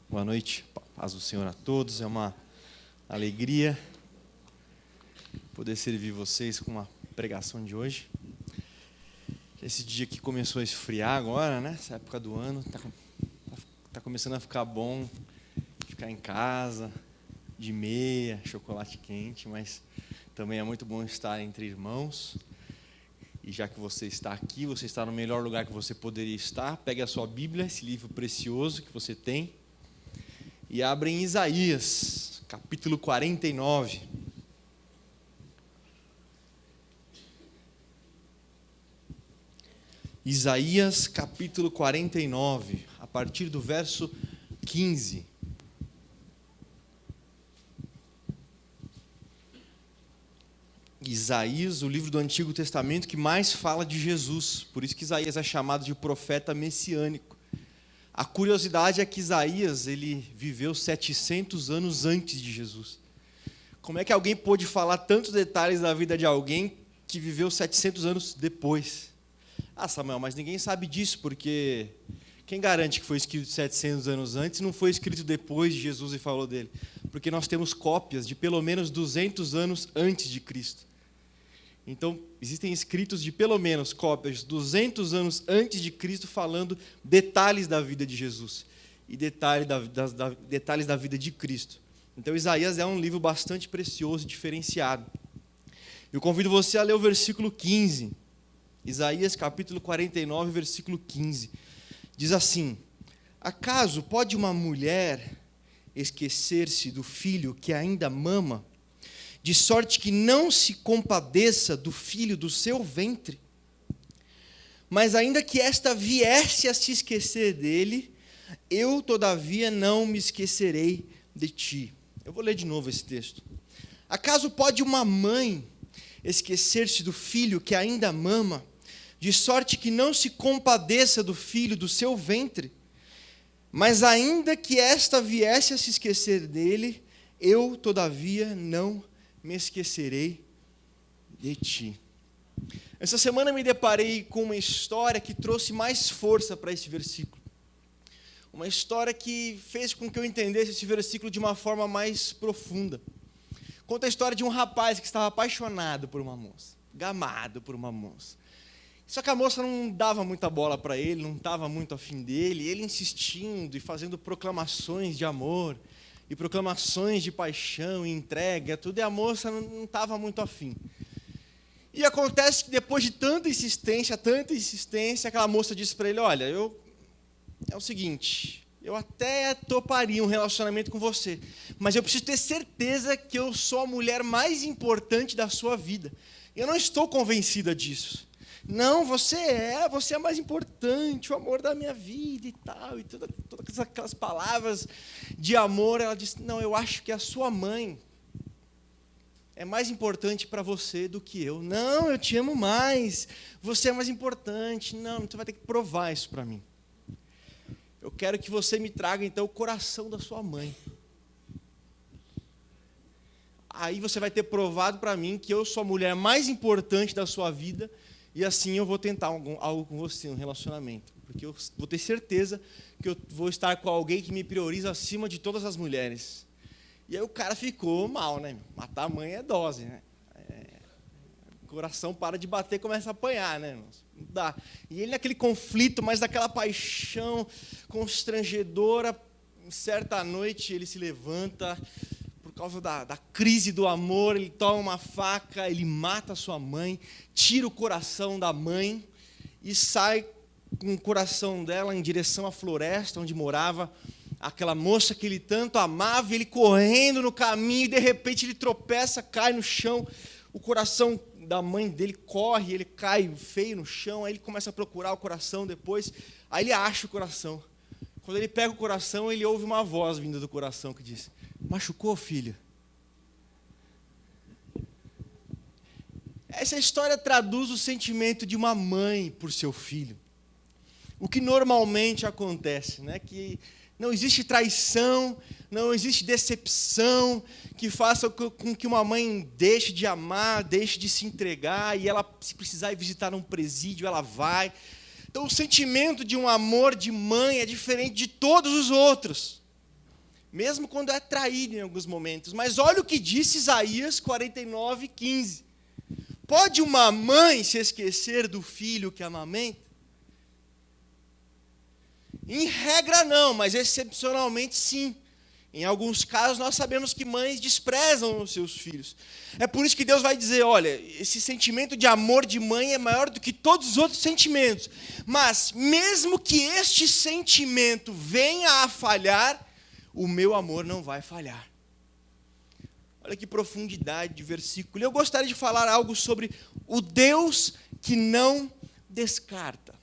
Boa noite, paz do Senhor a todos. É uma alegria poder servir vocês com uma pregação de hoje. Esse dia que começou a esfriar agora, né? Essa época do ano, tá começando a ficar bom ficar em casa, de meia, chocolate quente, mas também é muito bom estar entre irmãos. E já que você está aqui, você está no melhor lugar que você poderia estar, pegue a sua Bíblia, esse livro precioso que você tem, e abre em Isaías, capítulo 49. Isaías, capítulo 49, a partir do verso 15. Isaías, o livro do Antigo Testamento que mais fala de Jesus, por isso que Isaías é chamado de profeta messiânico. A curiosidade é que Isaías, ele viveu 700 anos antes de Jesus. Como é que alguém pôde falar tantos detalhes da vida de alguém que viveu 700 anos depois? Ah, Samuel, mas ninguém sabe disso, porque quem garante que foi escrito 700 anos antes e não foi escrito depois de Jesus e falou dele? Porque nós temos cópias de pelo menos 200 anos antes de Cristo. Então, existem escritos de pelo menos cópias 200 anos antes de Cristo falando detalhes da vida de Jesus e detalhes da vida de Cristo. Então, Isaías é um livro bastante precioso e diferenciado. Eu convido você a ler o versículo 15. Isaías capítulo 49, versículo 15. Diz assim: acaso pode uma mulher esquecer-se do filho que ainda mama, de sorte que não se compadeça do filho do seu ventre? Mas ainda que esta viesse a se esquecer dele, eu, todavia, não me esquecerei de ti. Eu vou ler de novo esse texto. Acaso pode uma mãe esquecer-se do filho que ainda mama, de sorte que não se compadeça do filho do seu ventre? Mas ainda que esta viesse a se esquecer dele, eu, todavia, não me esquecerei de ti. Essa semana me deparei com uma história que trouxe mais força para esse versículo. Uma história que fez com que eu entendesse esse versículo de uma forma mais profunda. Conta a história de um rapaz que estava apaixonado por uma moça, gamado por uma moça. Só que a moça não dava muita bola para ele, não estava muito afim dele, ele insistindo e fazendo proclamações de amor, e proclamações de paixão e entrega, tudo, e a moça não estava muito afim. E acontece que depois de tanta insistência, aquela moça disse para ele: olha, é o seguinte, eu até toparia um relacionamento com você, mas eu preciso ter certeza que eu sou a mulher mais importante da sua vida. Eu não estou convencida disso. Não, você é mais importante, o amor da minha vida e tal, e todas aquelas palavras de amor. Ela disse: não, eu acho que a sua mãe é mais importante para você do que eu. Não, eu te amo mais, você é mais importante. Não, você vai ter que provar isso para mim. Eu quero que você me traga, então, o coração da sua mãe. Aí você vai ter provado para mim que eu sou a mulher mais importante da sua vida, e assim eu vou tentar algo com você, um relacionamento. Porque eu vou ter certeza que eu vou estar com alguém que me prioriza acima de todas as mulheres. E aí o cara ficou mal, né? Matar a mãe é dose, né? O coração para de bater e começa a apanhar, né? Não dá. E ele naquele conflito, mas daquela paixão constrangedora, certa noite ele se levanta. Por causa da crise do amor, ele toma uma faca, ele mata a sua mãe, tira o coração da mãe e sai com o coração dela em direção à floresta onde morava aquela moça que ele tanto amava. Ele correndo no caminho e de repente ele tropeça, cai no chão, o coração da mãe dele corre, ele cai feio no chão, aí ele começa a procurar o coração depois, aí ele acha o coração. Quando ele pega o coração, ele ouve uma voz vinda do coração que diz: machucou, filha? Essa história traduz o sentimento de uma mãe por seu filho. O que normalmente acontece, né? Que não existe traição, não existe decepção que faça com que uma mãe deixe de amar, deixe de se entregar, e ela, se precisar ir visitar um presídio, ela vai. Então, o sentimento de um amor de mãe é diferente de todos os outros. mesmo quando é traída em alguns momentos. Mas olha o que disse Isaías 49:15. Pode uma mãe se esquecer do filho que amamenta? Em regra não, mas excepcionalmente sim. Em alguns casos nós sabemos que mães desprezam os seus filhos. É por isso que Deus vai dizer, olha, esse sentimento de amor de mãe é maior do que todos os outros sentimentos. Mas mesmo que este sentimento venha a falhar, o meu amor não vai falhar. Olha que profundidade de versículo. Eu gostaria de falar algo sobre o Deus que não descarta.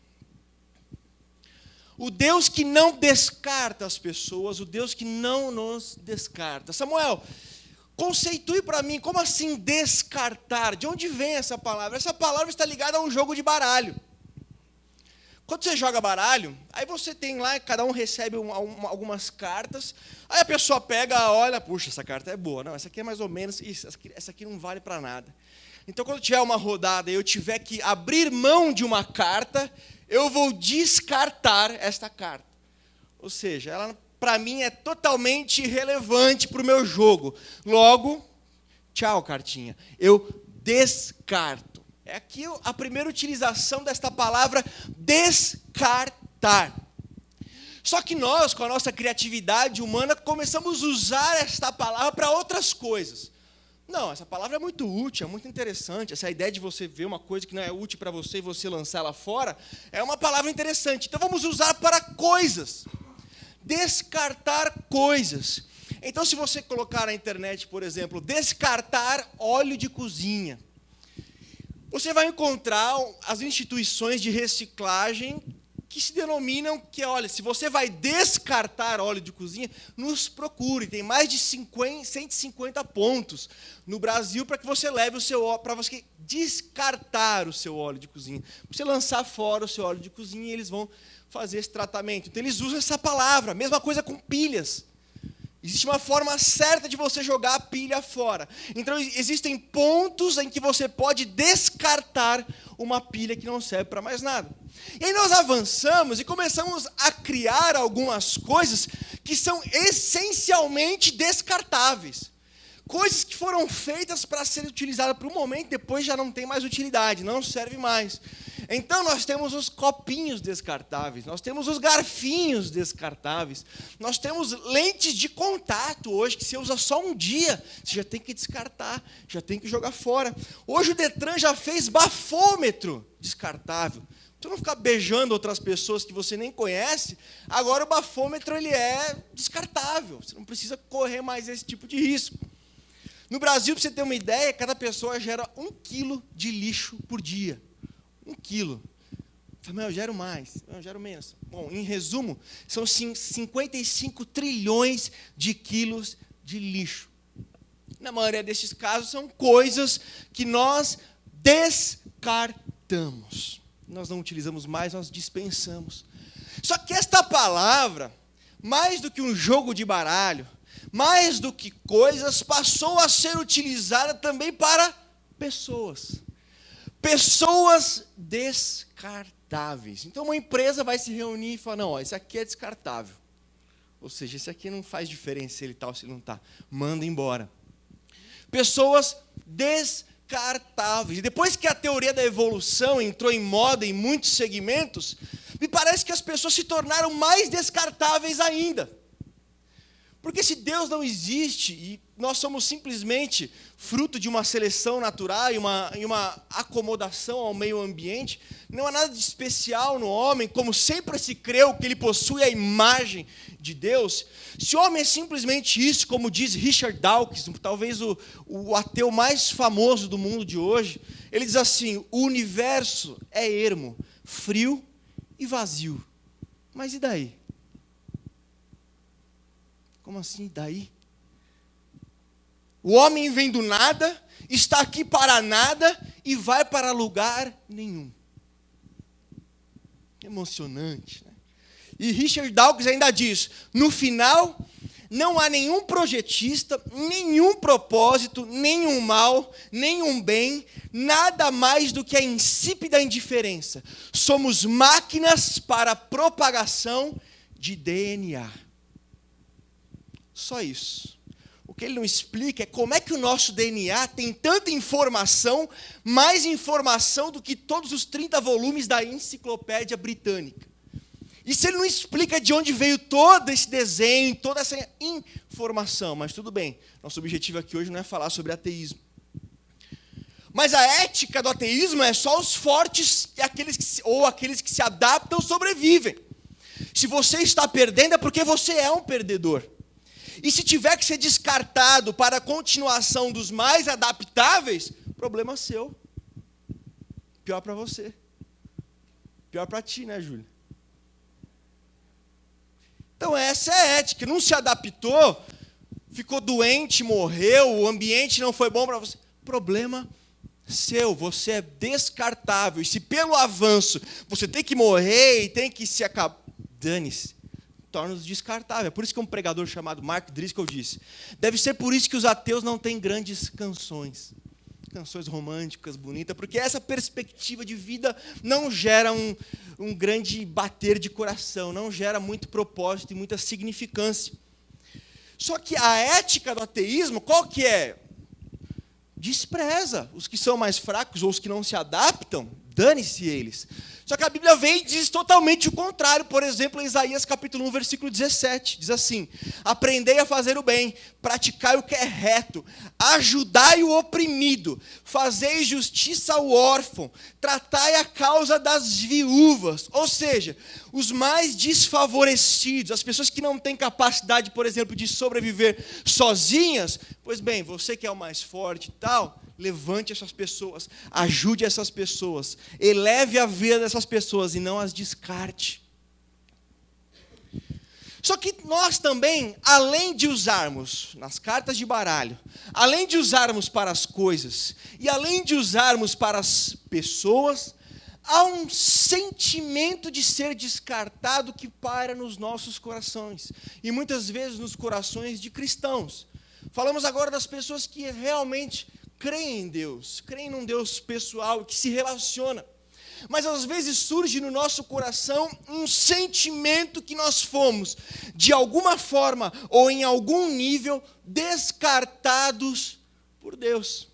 O Deus que não descarta as pessoas, o Deus que não nos descarta. Samuel, conceitue para mim, como assim descartar? De onde vem essa palavra? Essa palavra está ligada a um jogo de baralho. Quando você joga baralho, aí você tem lá, cada um recebe algumas cartas, aí a pessoa pega, olha, puxa, essa carta é boa. Não, essa aqui é mais ou menos, isso, essa aqui não vale para nada. Então, quando tiver uma rodada e eu tiver que abrir mão de uma carta, eu vou descartar esta carta. Ou seja, ela, para mim, é totalmente irrelevante para o meu jogo. Logo, tchau, cartinha. Eu descarto. É aqui a primeira utilização desta palavra, descartar. Só que nós, com a nossa criatividade humana, começamos a usar esta palavra para outras coisas. Não, essa palavra é muito útil, é muito interessante. Essa ideia de você ver uma coisa que não é útil para você e você lançar ela fora, é uma palavra interessante. Então vamos usar para coisas. Descartar coisas. Então se você colocar na internet, por exemplo, descartar óleo de cozinha, você vai encontrar as instituições de reciclagem que se denominam que, olha, se você vai descartar óleo de cozinha, nos procure. Tem mais de 150 pontos no Brasil para que você leve o seu óleo, para você descartar o seu óleo de cozinha. Você lançar fora o seu óleo de cozinha e eles vão fazer esse tratamento. Então eles usam essa palavra, mesma coisa com pilhas. Existe uma forma certa de você jogar a pilha fora. Então, existem pontos em que você pode descartar uma pilha que não serve para mais nada. E aí nós avançamos e começamos a criar algumas coisas que são essencialmente descartáveis. Coisas que foram feitas para serem utilizadas por um momento, depois já não tem mais utilidade, não serve mais. Então nós temos os copinhos descartáveis, nós temos os garfinhos descartáveis, nós temos lentes de contato hoje, que você usa só um dia, você já tem que descartar, já tem que jogar fora. Hoje o Detran já fez bafômetro descartável. Você não ficar beijando outras pessoas que você nem conhece, agora o bafômetro ele é descartável, você não precisa correr mais esse tipo de risco. No Brasil, para você ter uma ideia, cada pessoa gera 1 quilo de lixo por dia. 1 quilo. Eu gero mais, eu gero menos. Bom, em resumo, são 55 trilhões de quilos de lixo. Na maioria desses casos, são coisas que nós descartamos. Nós não utilizamos mais, nós dispensamos. Só que esta palavra, mais do que um jogo de baralho, mais do que coisas, passou a ser utilizada também para pessoas. Pessoas descartáveis. Então, uma empresa vai se reunir e falar, não, ó, esse aqui é descartável. Ou seja, esse aqui não faz diferença se ele está ou se ele não está. Manda embora. Pessoas descartáveis. E depois que a teoria da evolução entrou em moda em muitos segmentos, me parece que as pessoas se tornaram mais descartáveis ainda. Porque se Deus não existe e nós somos simplesmente fruto de uma seleção natural e uma acomodação ao meio ambiente, não há nada de especial no homem, como sempre se creu que ele possui a imagem de Deus. Se o homem é simplesmente isso, como diz Richard Dawkins, talvez o ateu mais famoso do mundo de hoje, ele diz assim, o universo é ermo, frio e vazio. Mas e daí? Como assim, daí? O homem vem do nada, está aqui para nada e vai para lugar nenhum. Emocionante, né? E Richard Dawkins ainda diz, no final, não há nenhum projetista, nenhum propósito, nenhum mal, nenhum bem, nada mais do que a insípida indiferença. Somos máquinas para a propagação de DNA. Só isso. O que ele não explica é como é que o nosso DNA tem tanta informação, mais informação do que todos os 30 volumes da Enciclopédia Britânica. Isso ele não explica de onde veio todo esse desenho, toda essa informação, mas tudo bem. Nosso objetivo aqui hoje não é falar sobre ateísmo. Mas a ética do ateísmo é só os fortes e aqueles que se adaptam sobrevivem. Se você está perdendo é porque você é um perdedor. E se tiver que ser descartado para a continuação dos mais adaptáveis, problema seu. Pior para você. Pior para ti, né, Júlia? Então essa é a ética. Não se adaptou, ficou doente, morreu, o ambiente não foi bom para você. Problema seu, você é descartável. E se pelo avanço você tem que morrer e tem que se acabar, dane-se. Torna-nos descartável. É por isso que um pregador chamado Mark Driscoll disse: deve ser por isso que os ateus não têm grandes canções românticas, bonitas, porque essa perspectiva de vida não gera um grande bater de coração, não gera muito propósito e muita significância. Só que a ética do ateísmo, qual que é? Despreza os que são mais fracos ou os que não se adaptam, dane-se eles. Só que a Bíblia vem e diz totalmente o contrário. Por exemplo, em Isaías capítulo 1, versículo 17, diz assim: aprendei a fazer o bem, praticai o que é reto, ajudai o oprimido, fazei justiça ao órfão, tratai a causa das viúvas. Ou seja, os mais desfavorecidos, as pessoas que não têm capacidade, por exemplo, de sobreviver sozinhas. Pois bem, você que é o mais forte e tal, levante essas pessoas, ajude essas pessoas, eleve a vida dessas pessoas e não as descarte. Só que nós também, além de usarmos nas cartas de baralho, além de usarmos para as coisas e além de usarmos para as pessoas, há um sentimento de ser descartado que paira nos nossos corações e muitas vezes nos corações de cristãos. Falamos agora das pessoas que realmente creem em Deus, creem num Deus pessoal, que se relaciona. Mas às vezes surge no nosso coração um sentimento que nós fomos, de alguma forma ou em algum nível, descartados por Deus.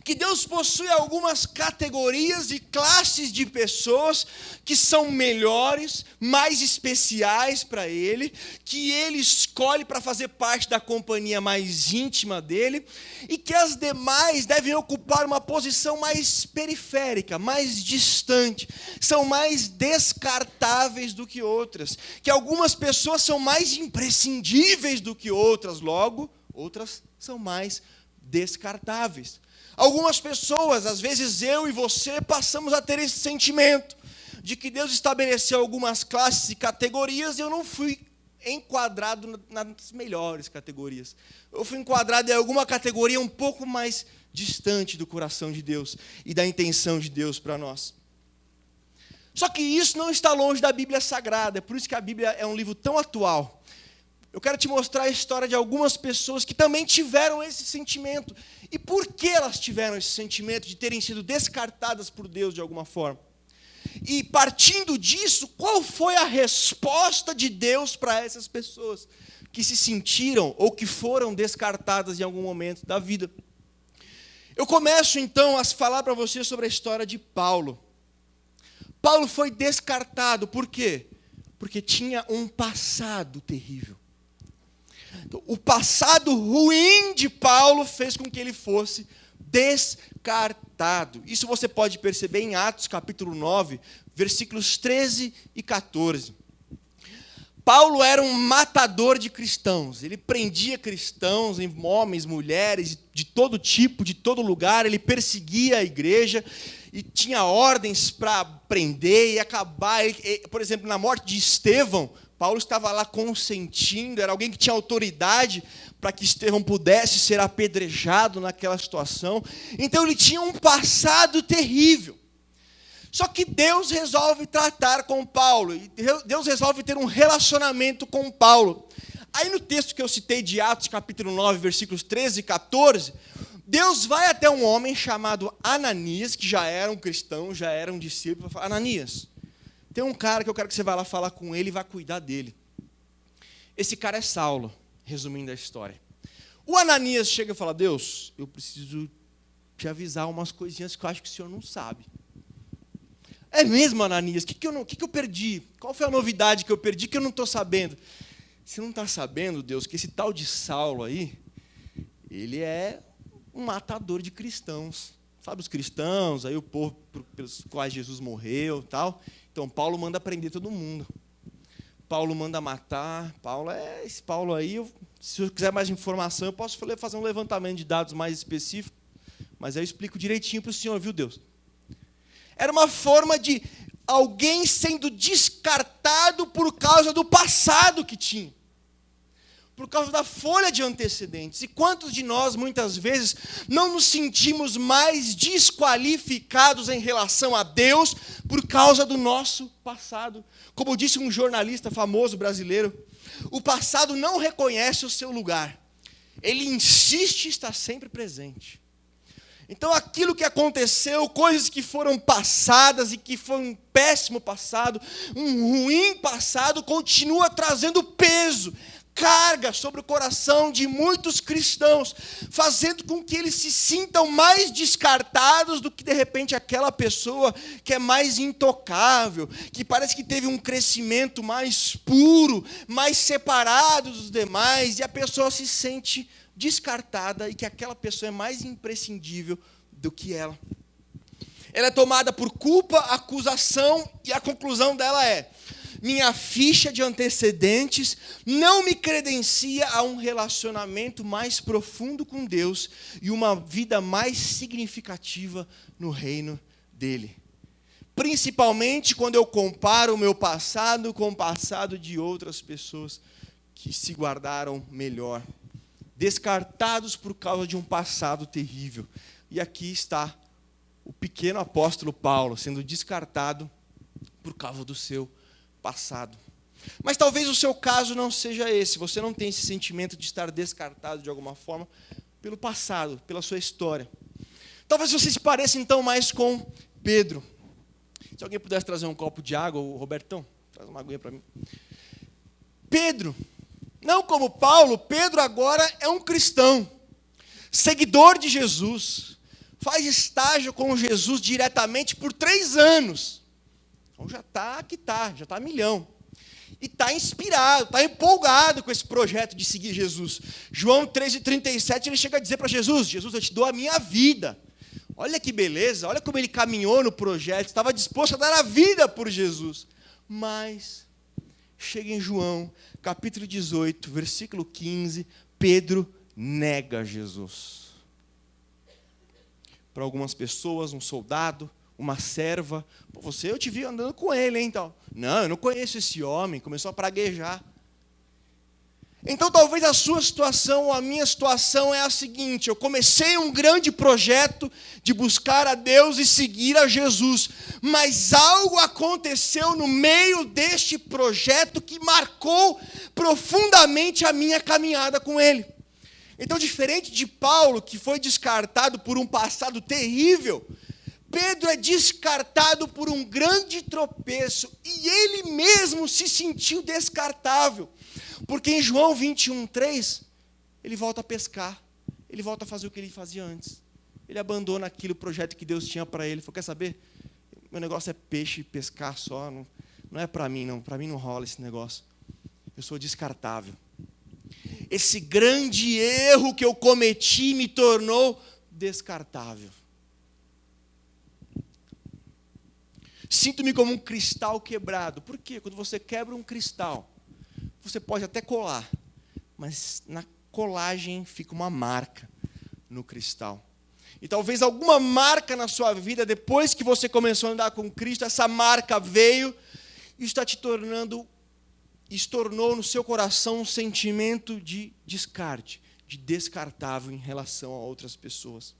Que Deus possui algumas categorias e classes de pessoas que são melhores, mais especiais para Ele, que Ele escolhe para fazer parte da companhia mais íntima dEle, e que as demais devem ocupar uma posição mais periférica, mais distante, são mais descartáveis do que outras, que algumas pessoas são mais imprescindíveis do que outras, logo, outras são mais descartáveis. Algumas pessoas, às vezes eu e você, passamos a ter esse sentimento de que Deus estabeleceu algumas classes e categorias e eu não fui enquadrado nas melhores categorias. Eu fui enquadrado em alguma categoria um pouco mais distante do coração de Deus e da intenção de Deus para nós. Só que isso não está longe da Bíblia Sagrada, é por isso que a Bíblia é um livro tão atual. Eu quero te mostrar a história de algumas pessoas que também tiveram esse sentimento. E por que elas tiveram esse sentimento de terem sido descartadas por Deus de alguma forma? E partindo disso, qual foi a resposta de Deus para essas pessoas que se sentiram ou que foram descartadas em algum momento da vida? Eu começo então a falar para você sobre a história de Paulo. Paulo foi descartado, por quê? Porque tinha um passado terrível. O passado ruim de Paulo fez com que ele fosse descartado. Isso você pode perceber em Atos capítulo 9, versículos 13 e 14. Paulo era um matador de cristãos. Ele prendia cristãos, homens, mulheres, de todo tipo, de todo lugar. Ele perseguia a igreja e tinha ordens para prender e acabar. Por exemplo, na morte de Estevão, Paulo estava lá consentindo, era alguém que tinha autoridade para que Estevão pudesse ser apedrejado naquela situação. Então ele tinha um passado terrível. Só que Deus resolve tratar com Paulo, e Deus resolve ter um relacionamento com Paulo. Aí no texto que eu citei de Atos, capítulo 9, versículos 13 e 14, Deus vai até um homem chamado Ananias, que já era um cristão, já era um discípulo, e fala: Ananias, tem um cara que eu quero que você vá lá falar com ele e vá cuidar dele. Esse cara é Saulo. resumindo a história. O Ananias chega e fala: Deus, eu preciso te avisar umas coisinhas que eu acho que o senhor não sabe. É mesmo, Ananias? O que eu perdi? Qual foi a novidade que eu perdi que eu não estou sabendo? Você não está sabendo, Deus, que esse tal de Saulo aí, ele é um matador de cristãos. Sabe os cristãos, aí o povo pelos quais Jesus morreu e tal. Então, Paulo manda prender todo mundo. Paulo manda matar. Esse Paulo aí, se eu quiser mais informação, eu posso fazer um levantamento de dados mais específico. Mas aí eu explico direitinho para o senhor, viu, Deus? Era uma forma de alguém sendo descartado por causa do passado que tinha. Por causa da folha de antecedentes. E quantos de nós, muitas vezes, não nos sentimos mais desqualificados em relação a Deus por causa do nosso passado? Como disse um jornalista famoso brasileiro, o passado não reconhece o seu lugar. Ele insiste em estar sempre presente. Então, aquilo que aconteceu, coisas que foram passadas e que foi um péssimo passado, um ruim passado, continua trazendo peso, carga sobre o coração de muitos cristãos, fazendo com que eles se sintam mais descartados do que, de repente, aquela pessoa que é mais intocável, que parece que teve um crescimento mais puro, mais separado dos demais, e a pessoa se sente descartada e que aquela pessoa é mais imprescindível do que ela. Ela é tomada por culpa, acusação, e a conclusão dela é: minha ficha de antecedentes não me credencia a um relacionamento mais profundo com Deus e uma vida mais significativa no reino dele. Principalmente quando eu comparo o meu passado com o passado de outras pessoas que se guardaram melhor. Descartados por causa de um passado terrível. E aqui está o pequeno apóstolo Paulo sendo descartado por causa do seu passado. Mas talvez o seu caso não seja esse. Você não tem esse sentimento de estar descartado de alguma forma pelo passado, pela sua história. Talvez você se pareça então mais com Pedro. Se alguém pudesse trazer um copo de água, o Robertão, traz uma aguinha para mim. Pedro, não como Paulo, Pedro agora é um cristão, seguidor de Jesus, faz estágio com Jesus diretamente por 3 anos. Então já está milhão. E está inspirado, está empolgado com esse projeto de seguir Jesus. João 13:37, ele chega a dizer para Jesus: Jesus, eu te dou a minha vida. Olha que beleza, olha como ele caminhou no projeto, estava disposto a dar a vida por Jesus. Mas chega em João, capítulo 18, versículo 15, Pedro nega Jesus. Para algumas pessoas, um soldado, uma serva: eu te vi andando com ele, hein? Então, não, eu não conheço esse homem. Começou a praguejar. Então, talvez a sua situação ou a minha situação é a seguinte: eu comecei um grande projeto de buscar a Deus e seguir a Jesus, mas algo aconteceu no meio deste projeto que marcou profundamente a minha caminhada com Ele. Então, diferente de Paulo, que foi descartado por um passado terrível, Pedro é descartado por um grande tropeço, e ele mesmo se sentiu descartável, porque em João 21:3, ele volta a pescar, ele volta a fazer o que ele fazia antes, ele abandona aquele projeto que Deus tinha para ele. Ele falou: quer saber, meu negócio é peixe, pescar só, não é para mim não rola esse negócio, eu sou descartável. Esse grande erro que eu cometi me tornou descartável. Sinto-me como um cristal quebrado. Por quê? Quando você quebra um cristal, você pode até colar, mas na colagem fica uma marca no cristal. E talvez alguma marca na sua vida, depois que você começou a andar com Cristo, essa marca veio e está se tornou no seu coração um sentimento de descarte, de descartável em relação a outras pessoas.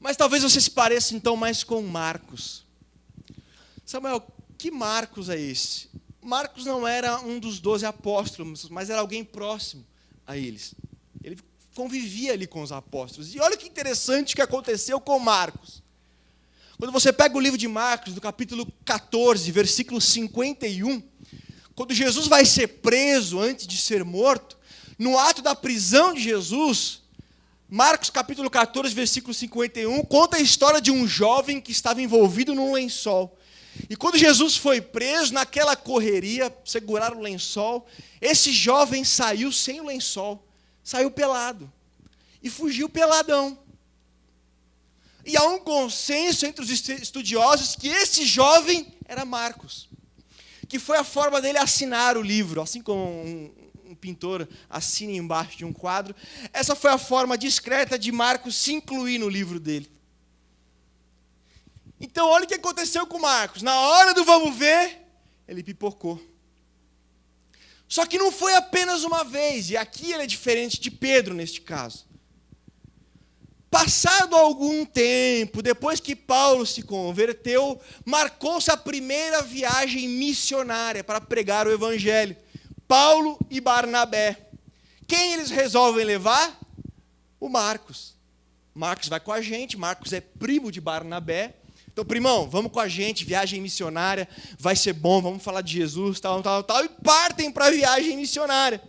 Mas talvez você se pareça então mais com Marcos. Samuel, que Marcos é esse? Marcos não era um dos 12 apóstolos, mas era alguém próximo a eles. Ele convivia ali com os apóstolos. E olha que interessante que aconteceu com Marcos. Quando você pega o livro de Marcos, no capítulo 14, versículo 51, quando Jesus vai ser preso antes de ser morto, no ato da prisão de Jesus, Marcos capítulo 14, versículo 51, conta a história de um jovem que estava envolvido num lençol. E quando Jesus foi preso, naquela correria, seguraram o lençol, esse jovem saiu sem o lençol, saiu pelado e fugiu peladão. E há um consenso entre os estudiosos que esse jovem era Marcos, que foi a forma dele assinar o livro, assim como um pintor assina embaixo de um quadro. Essa foi a forma discreta de Marcos se incluir no livro dele. Então, olha o que aconteceu com Marcos. Na hora do vamos ver, ele pipocou. Só que não foi apenas uma vez, e aqui ele é diferente de Pedro neste caso. Passado algum tempo, depois que Paulo se converteu, marcou-se a primeira viagem missionária para pregar o evangelho. Paulo e Barnabé. Quem eles resolvem levar? O Marcos. Marcos vai com a gente, Marcos é primo de Barnabé. Então, primão, vamos com a gente, viagem missionária, vai ser bom, vamos falar de Jesus, tal, e partem para a viagem missionária.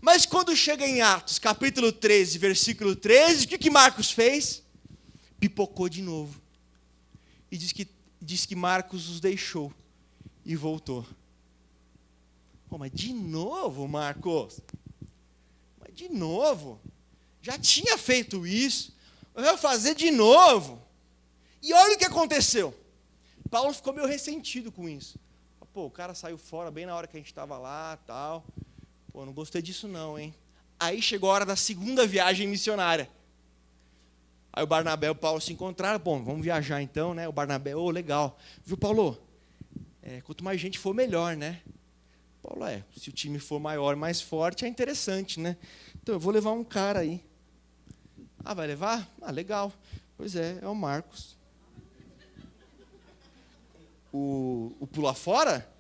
Mas quando chega em Atos, capítulo 13, versículo 13, o que Marcos fez? Pipocou de novo. E diz que Marcos os deixou e voltou. Pô, mas de novo, Marcos? Mas de novo? Já tinha feito isso, eu vou fazer de novo. E olha o que aconteceu. Paulo ficou meio ressentido com isso. Pô, o cara saiu fora bem na hora que a gente estava lá, tal. Pô, não gostei disso não, hein? Aí chegou a hora da segunda viagem missionária. Aí o Barnabé e o Paulo se encontraram. Bom, vamos viajar então, né? O Barnabé, legal. Viu, Paulo? Quanto mais gente for, melhor, né? Paulo, se o time for maior, mais forte, é interessante, né? Então, eu vou levar um cara aí. Ah, vai levar? Ah, legal. Pois é o Marcos. O pula fora?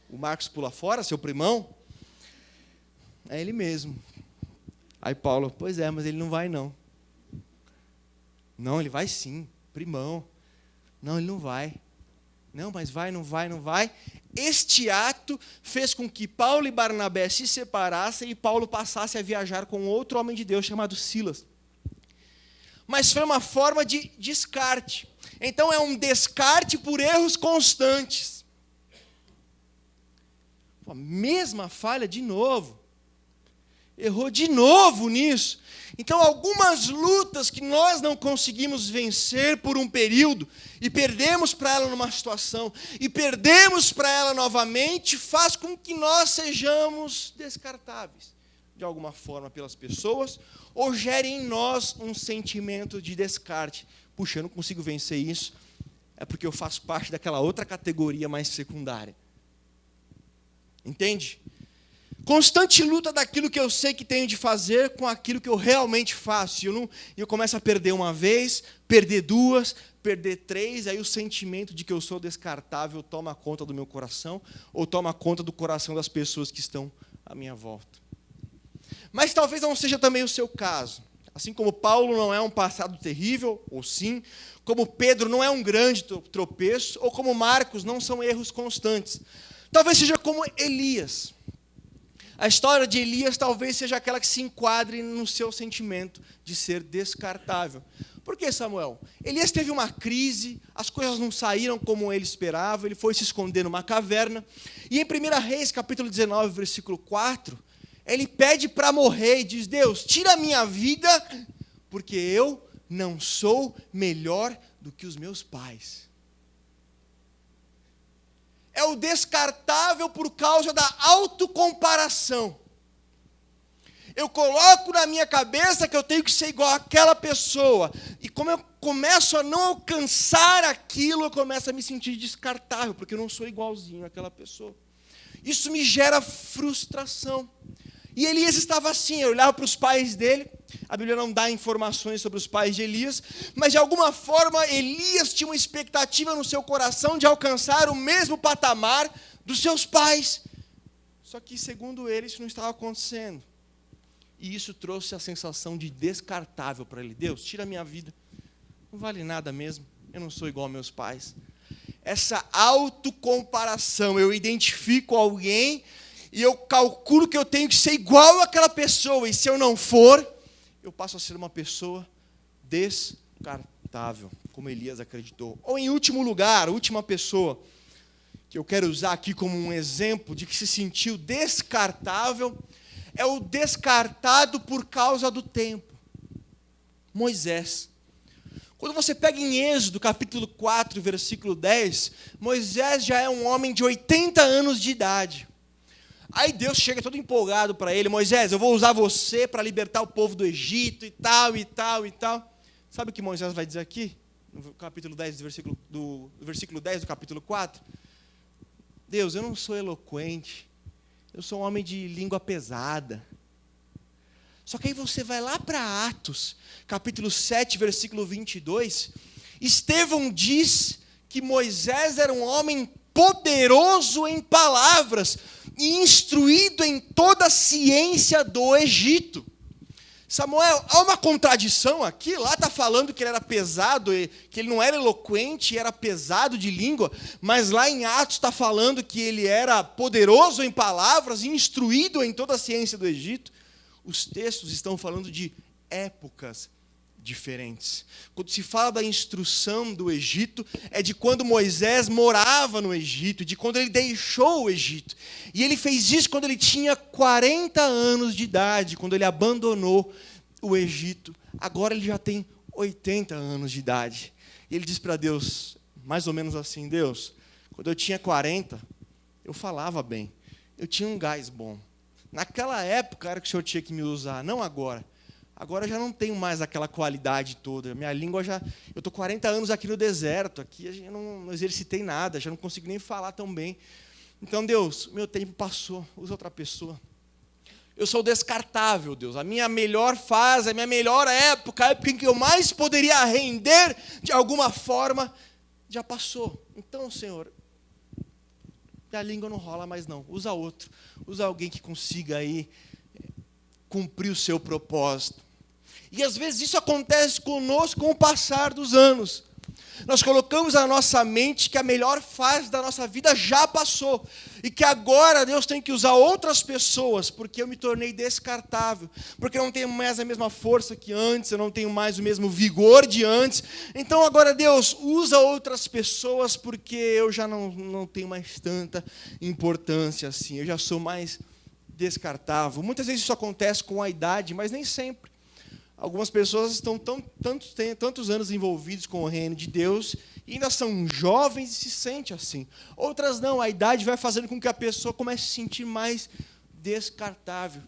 O Marcos pula fora, seu primão? É ele mesmo. Aí Paulo, pois é, mas ele não vai não. Não, ele vai sim, primão. Não, ele não vai. Não, mas vai, não vai, não vai. Este ato fez com que Paulo e Barnabé se separassem e Paulo passasse a viajar com outro homem de Deus chamado Silas. Mas foi uma forma de descarte. Então é um descarte por erros constantes. A mesma falha de novo. Errou de novo nisso. Então algumas lutas que nós não conseguimos vencer por um período e perdemos para ela numa situação e perdemos para ela novamente, faz com que nós sejamos descartáveis de alguma forma pelas pessoas, ou gere em nós um sentimento de descarte. Puxa, eu não consigo vencer isso, é porque eu faço parte daquela outra categoria mais secundária. Entende? Constante luta daquilo que eu sei que tenho de fazer com aquilo que eu realmente faço. E eu começo a perder uma vez, perder duas, perder três, aí o sentimento de que eu sou descartável toma conta do meu coração, ou toma conta do coração das pessoas que estão à minha volta. Mas talvez não seja também o seu caso. Assim como Paulo não é um passado terrível, ou sim, como Pedro não é um grande tropeço, ou como Marcos não são erros constantes. Talvez seja como Elias. A história de Elias talvez seja aquela que se enquadre no seu sentimento de ser descartável. Por que, Samuel? Elias teve uma crise, as coisas não saíram como ele esperava, ele foi se esconder numa caverna. E em 1 Reis, capítulo 19, versículo 4, ele pede para morrer e diz, Deus, tira a minha vida, porque eu não sou melhor do que os meus pais. É o descartável por causa da autocomparação. Eu coloco na minha cabeça que eu tenho que ser igual àquela pessoa. E como eu começo a não alcançar aquilo, eu começo a me sentir descartável, porque eu não sou igualzinho àquela pessoa. Isso me gera frustração. E Elias estava assim, eu olhava para os pais dele, a Bíblia não dá informações sobre os pais de Elias, mas de alguma forma Elias tinha uma expectativa no seu coração de alcançar o mesmo patamar dos seus pais. Só que, segundo ele, isso não estava acontecendo. E isso trouxe a sensação de descartável para ele. Deus, tira a minha vida, não vale nada mesmo, eu não sou igual aos meus pais. Essa autocomparação, eu identifico alguém e eu calculo que eu tenho que ser igual àquela pessoa, e se eu não for, eu passo a ser uma pessoa descartável, como Elias acreditou. Ou em último lugar, a última pessoa que eu quero usar aqui como um exemplo de que se sentiu descartável, é o descartado por causa do tempo. Moisés. Quando você pega em Êxodo, capítulo 4, versículo 10, Moisés já é um homem de 80 anos de idade. Aí Deus chega todo empolgado para ele: Moisés, eu vou usar você para libertar o povo do Egito e tal, e tal, e tal. Sabe o que Moisés vai dizer aqui? No capítulo 10, do versículo 10 do capítulo 4. Deus, eu não sou eloquente, eu sou um homem de língua pesada. Só que aí você vai lá para Atos, capítulo 7, versículo 22, Estevão diz que Moisés era um homem poderoso em palavras e instruído em toda a ciência do Egito. Samuel, há uma contradição aqui, lá está falando que ele era pesado, que ele não era eloquente, era pesado de língua, mas lá em Atos está falando que ele era poderoso em palavras e instruído em toda a ciência do Egito. Os textos estão falando de épocas diferentes. Quando se fala da instrução do Egito, é de quando Moisés morava no Egito, de quando ele deixou o Egito. E ele fez isso quando ele tinha 40 anos de idade, quando ele abandonou o Egito. Agora ele já tem 80 anos de idade. E ele diz para Deus, mais ou menos assim: Deus, quando eu tinha 40, eu falava bem, eu tinha um gás bom. Naquela época era que o Senhor tinha que me usar, não agora. Agora eu já não tenho mais aquela qualidade toda. Minha língua já... Eu estou 40 anos aqui no deserto, aqui eu não exercitei nada, já não consigo nem falar tão bem. Então, Deus, meu tempo passou, usa outra pessoa. Eu sou descartável, Deus. A minha melhor fase, a minha melhor época, a época em que eu mais poderia render de alguma forma, já passou. Então, Senhor, minha língua não rola mais não. Usa outro. Usa alguém que consiga aí cumprir o seu propósito. E às vezes isso acontece conosco com o passar dos anos. Nós colocamos na nossa mente que a melhor fase da nossa vida já passou. E que agora Deus tem que usar outras pessoas, porque eu me tornei descartável. Porque eu não tenho mais a mesma força que antes, eu não tenho mais o mesmo vigor de antes. Então agora Deus usa outras pessoas, porque eu já não tenho mais tanta importância assim. Eu já sou mais descartável. Muitas vezes isso acontece com a idade, mas nem sempre. Algumas pessoas estão têm tantos anos envolvidos com o reino de Deus e ainda são jovens e se sentem assim. Outras não, a idade vai fazendo com que a pessoa comece a se sentir mais descartável.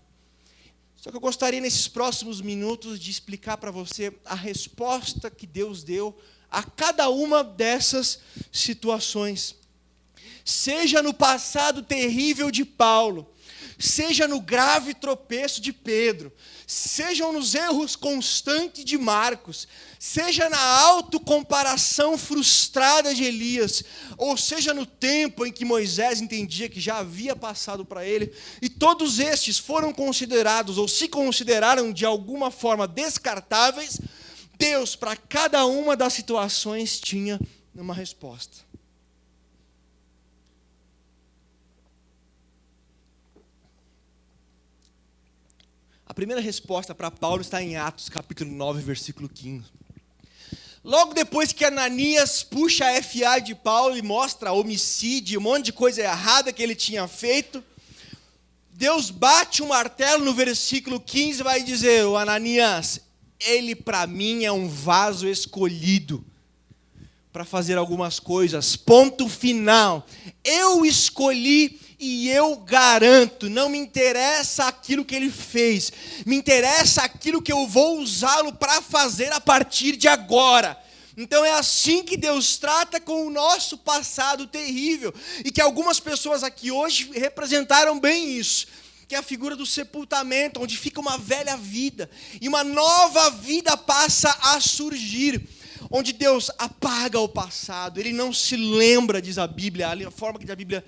Só que eu gostaria, nesses próximos minutos, de explicar para você a resposta que Deus deu a cada uma dessas situações. Seja no passado terrível de Paulo, seja no grave tropeço de Pedro, sejam nos erros constantes de Marcos, seja na autocomparação frustrada de Elias, ou seja no tempo em que Moisés entendia que já havia passado para ele, e todos estes foram considerados, ou se consideraram de alguma forma descartáveis, Deus, para cada uma das situações, tinha uma resposta. A primeira resposta para Paulo está em Atos, capítulo 9, versículo 15. Logo depois que Ananias puxa a FA de Paulo e mostra homicídio, um monte de coisa errada que ele tinha feito, Deus bate um martelo no versículo 15 e vai dizer: o Ananias, ele para mim é um vaso escolhido para fazer algumas coisas, ponto final. Eu escolhi e eu garanto, não me interessa aquilo que ele fez, me interessa aquilo que eu vou usá-lo para fazer a partir de agora. Então é assim que Deus trata com o nosso passado terrível, e que algumas pessoas aqui hoje representaram bem isso, que é a figura do sepultamento, onde fica uma velha vida, e uma nova vida passa a surgir, onde Deus apaga o passado, Ele não se lembra, diz a Bíblia, a forma que a Bíblia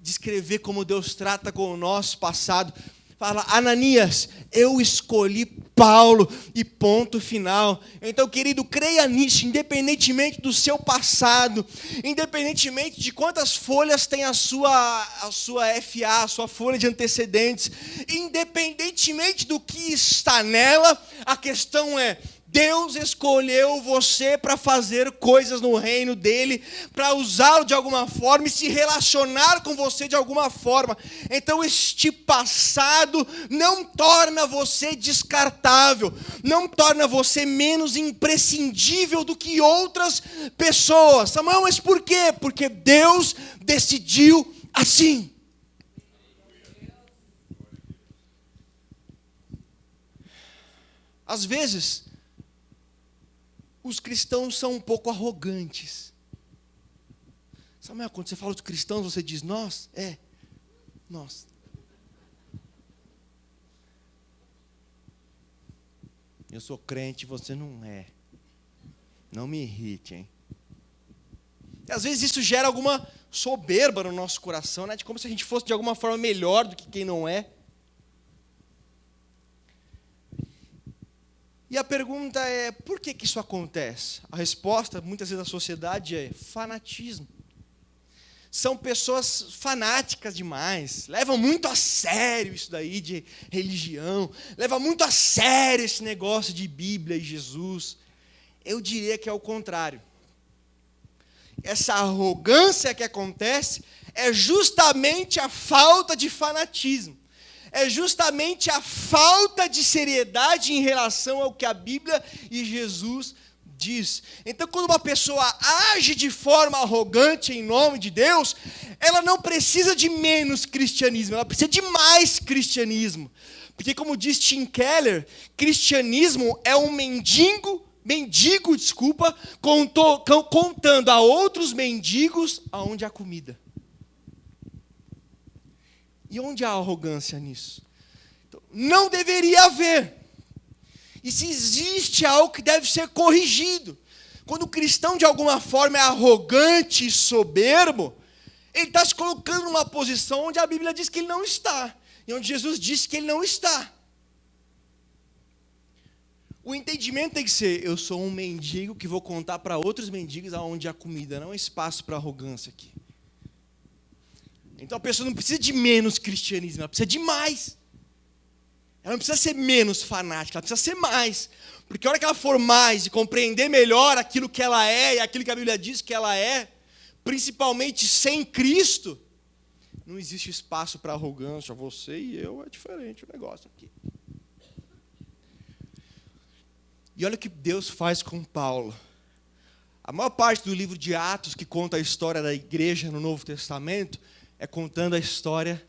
descrever como Deus trata com o nosso passado, fala: Ananias, Eu escolhi Paulo e ponto final. Então, querido, creia nisso, independentemente do seu passado, independentemente de quantas folhas tem a sua FA, a sua folha de antecedentes, independentemente do que está nela, a questão é: Deus escolheu você para fazer coisas no reino dele, para usá-lo de alguma forma e se relacionar com você de alguma forma. Então este passado não torna você descartável, não torna você menos imprescindível do que outras pessoas. Samuel, mas por quê? Porque Deus decidiu assim. Às vezes, os cristãos são um pouco arrogantes. Samuel, quando você fala dos cristãos, você diz nós? Nós. Eu sou crente, você não é. Não me irrite, hein? E às vezes isso gera alguma soberba no nosso coração, né? De como se a gente fosse de alguma forma melhor do que quem não é. E a pergunta é, por que isso acontece? A resposta, muitas vezes, da sociedade é fanatismo. São pessoas fanáticas demais, levam muito a sério isso daí de religião, levam muito a sério esse negócio de Bíblia e Jesus. Eu diria que é o contrário. Essa arrogância que acontece é justamente a falta de fanatismo. É justamente a falta de seriedade em relação ao que a Bíblia e Jesus diz. Então, quando uma pessoa age de forma arrogante em nome de Deus, ela não precisa de menos cristianismo, ela precisa de mais cristianismo. Porque, como diz Tim Keller, cristianismo é um mendigo, contando a outros mendigos aonde há comida. E onde há arrogância nisso? Então, não deveria haver. E se existe algo que deve ser corrigido, quando o cristão de alguma forma é arrogante e soberbo, ele está se colocando numa posição onde a Bíblia diz que ele não está, e onde Jesus disse que ele não está. O entendimento tem que ser: eu sou um mendigo que vou contar para outros mendigos aonde há comida, não há espaço para arrogância aqui. Então a pessoa não precisa de menos cristianismo, ela precisa de mais. Ela não precisa ser menos fanática, ela precisa ser mais. Porque a hora que ela for mais e compreender melhor aquilo que ela é e aquilo que a Bíblia diz que ela é, principalmente sem Cristo, não existe espaço para arrogância. Você e eu é diferente o negócio aqui. E olha o que Deus faz com Paulo. A maior parte do livro de Atos, que conta a história da igreja no Novo Testamento, é contando a história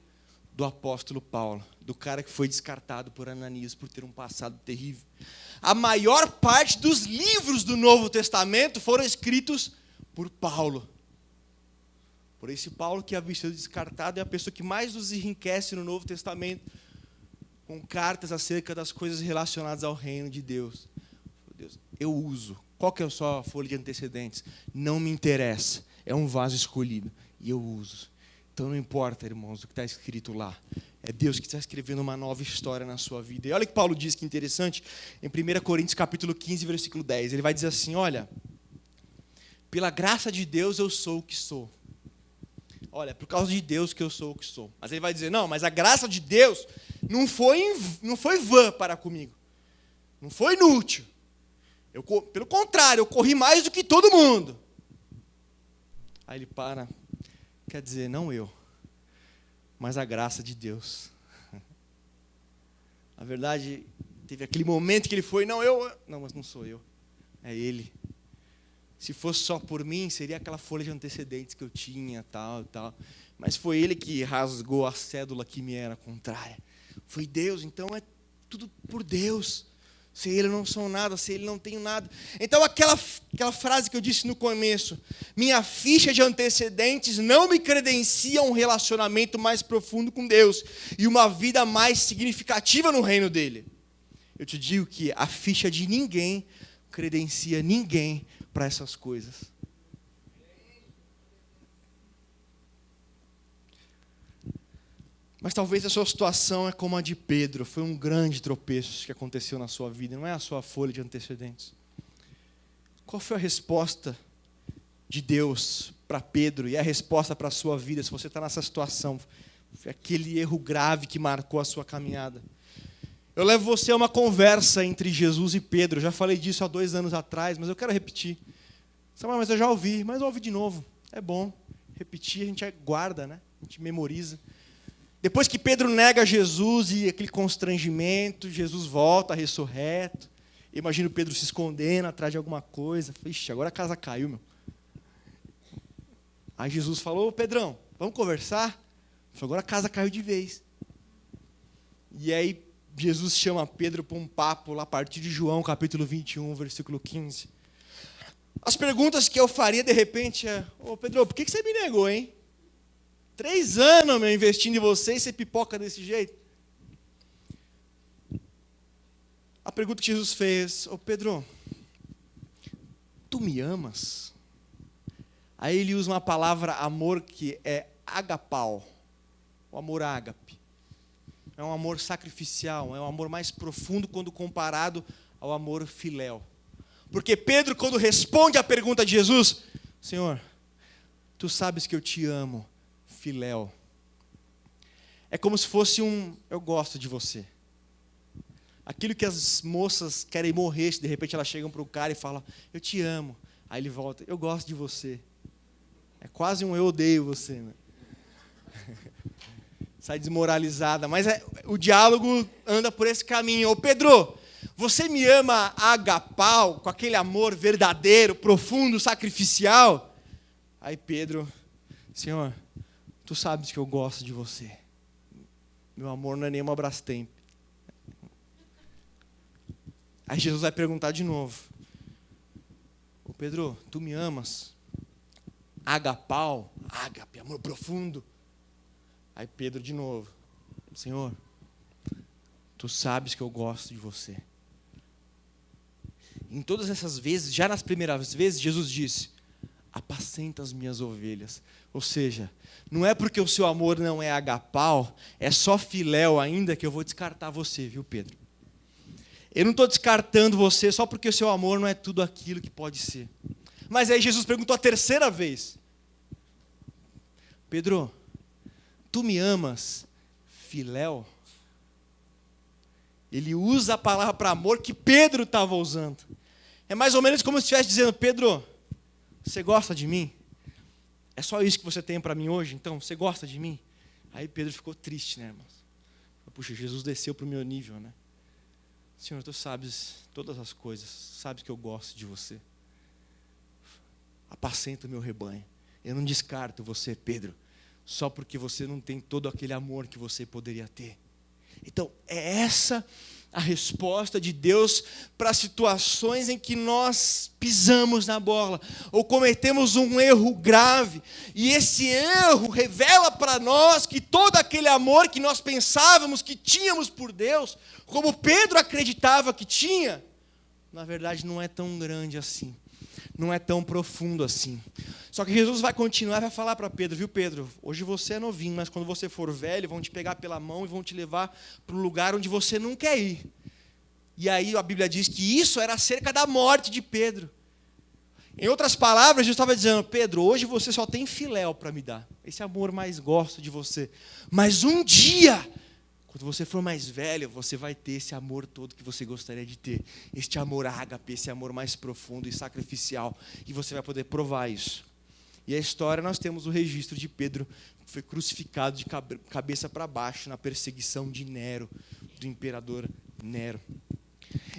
do apóstolo Paulo, do cara que foi descartado por Ananias por ter um passado terrível. A maior parte dos livros do Novo Testamento foram escritos por Paulo. Por esse Paulo que havia sido descartado é a pessoa que mais nos enriquece no Novo Testamento, com cartas acerca das coisas relacionadas ao reino de Deus. Deus, eu uso. Qual que é a sua folha de antecedentes? Não me interessa. É um vaso escolhido e eu uso. Então não importa, irmãos, o que está escrito lá. É Deus que está escrevendo uma nova história na sua vida. E olha o que Paulo diz, que interessante, em 1 Coríntios capítulo 15, versículo 10. Ele vai dizer assim, olha, pela graça de Deus eu sou o que sou. Olha, por causa de Deus que eu sou o que sou. Mas ele vai dizer, não, mas a graça de Deus não foi vã para comigo. Não foi inútil. Pelo contrário, eu corri mais do que todo mundo. Aí ele para. Quer dizer, não eu, mas a graça de Deus. Na verdade, teve aquele momento que ele foi, não, mas não sou eu, é ele. Se fosse só por mim, seria aquela folha de antecedentes que eu tinha, tal. Mas foi ele que rasgou a cédula que me era contrária. Foi Deus, então é tudo por Deus. Sem ele eu não sou nada, sem ele não tenho nada. Então aquela frase que eu disse no começo, minha ficha de antecedentes não me credencia um relacionamento mais profundo com Deus e uma vida mais significativa no reino dele. Eu te digo que a ficha de ninguém credencia ninguém para essas coisas. Mas talvez a sua situação é como a de Pedro. Foi um grande tropeço que aconteceu na sua vida. Não é a sua folha de antecedentes. Qual foi a resposta de Deus para Pedro? E a resposta para a sua vida, se você está nessa situação? Foi aquele erro grave que marcou a sua caminhada. Eu levo você a uma conversa entre Jesus e Pedro. Eu já falei disso há 2 anos atrás, mas eu quero repetir. Mas eu já ouvi, mas eu ouvi de novo. É bom repetir, a gente guarda, né? A gente memoriza. Depois que Pedro nega Jesus e aquele constrangimento, Jesus volta ressurreto. Imagino Pedro se escondendo atrás de alguma coisa. Ixi, agora a casa caiu, meu. Aí Jesus falou: Pedrão, vamos conversar? Agora a casa caiu de vez. E aí Jesus chama Pedro para um papo lá a partir de João, capítulo 21, versículo 15. As perguntas que eu faria de repente é: ô Pedro, por que você me negou, hein? 3 anos, meu, investindo em você e você pipoca desse jeito. A pergunta que Jesus fez: ô Pedro, tu me amas? Aí ele usa uma palavra amor que é agapau, o amor ágape. É um amor sacrificial, é um amor mais profundo quando comparado ao amor filéu. Porque Pedro, quando responde à pergunta de Jesus: Senhor, tu sabes que eu te amo, filéu. É como se fosse eu gosto de você. Aquilo que as moças querem morrer, se de repente elas chegam para o cara e falam: eu te amo. Aí ele volta: eu gosto de você. É quase eu odeio você, né? Sai desmoralizada. Mas o diálogo anda por esse caminho. Ô Pedro, você me ama agapau, com aquele amor verdadeiro, profundo, sacrificial? Aí Pedro: Senhor, tu sabes que eu gosto de você. Meu amor não é nem uma Brastemp. Aí Jesus vai perguntar de novo: ô Pedro, tu me amas? Agapau, ágape, amor profundo. Aí Pedro de novo: Senhor, tu sabes que eu gosto de você. Em todas essas vezes, já nas primeiras vezes, Jesus disse: apacenta as minhas ovelhas. Ou seja, não é porque o seu amor não é agapau, é só filéu ainda, que eu vou descartar você, viu, Pedro? Eu não estou descartando você só porque o seu amor não é tudo aquilo que pode ser. Mas aí Jesus perguntou a 3ª vez: Pedro, tu me amas, filéu? Ele usa a palavra para amor que Pedro estava usando. É mais ou menos como se estivesse dizendo: Pedro, você gosta de mim? É só isso que você tem para mim hoje? Então, você gosta de mim? Aí Pedro ficou triste, né, irmãos? Puxa, Jesus desceu para o meu nível, né? Senhor, tu sabes todas as coisas, sabes que eu gosto de você. Apacenta o meu rebanho. Eu não descarto você, Pedro, só porque você não tem todo aquele amor que você poderia ter. Então, é essa a resposta de Deus para situações em que nós pisamos na bola ou cometemos um erro grave. E esse erro revela para nós que todo aquele amor que nós pensávamos que tínhamos por Deus, como Pedro acreditava que tinha, na verdade não é tão grande assim. Não é tão profundo assim. Só que Jesus vai continuar e vai falar para Pedro: viu, Pedro, hoje você é novinho, mas quando você for velho, vão te pegar pela mão e vão te levar para o lugar onde você não quer ir. E aí a Bíblia diz que isso era acerca da morte de Pedro. Em outras palavras, Jesus estava dizendo: Pedro, hoje você só tem filéu para me dar. Esse amor mais gosto de você. Mas um dia, quando você for mais velho, você vai ter esse amor todo que você gostaria de ter. Este amor ágape, esse amor mais profundo e sacrificial. E você vai poder provar isso. E a história, nós temos o registro de Pedro, que foi crucificado de cabeça para baixo na perseguição de Nero, do imperador Nero.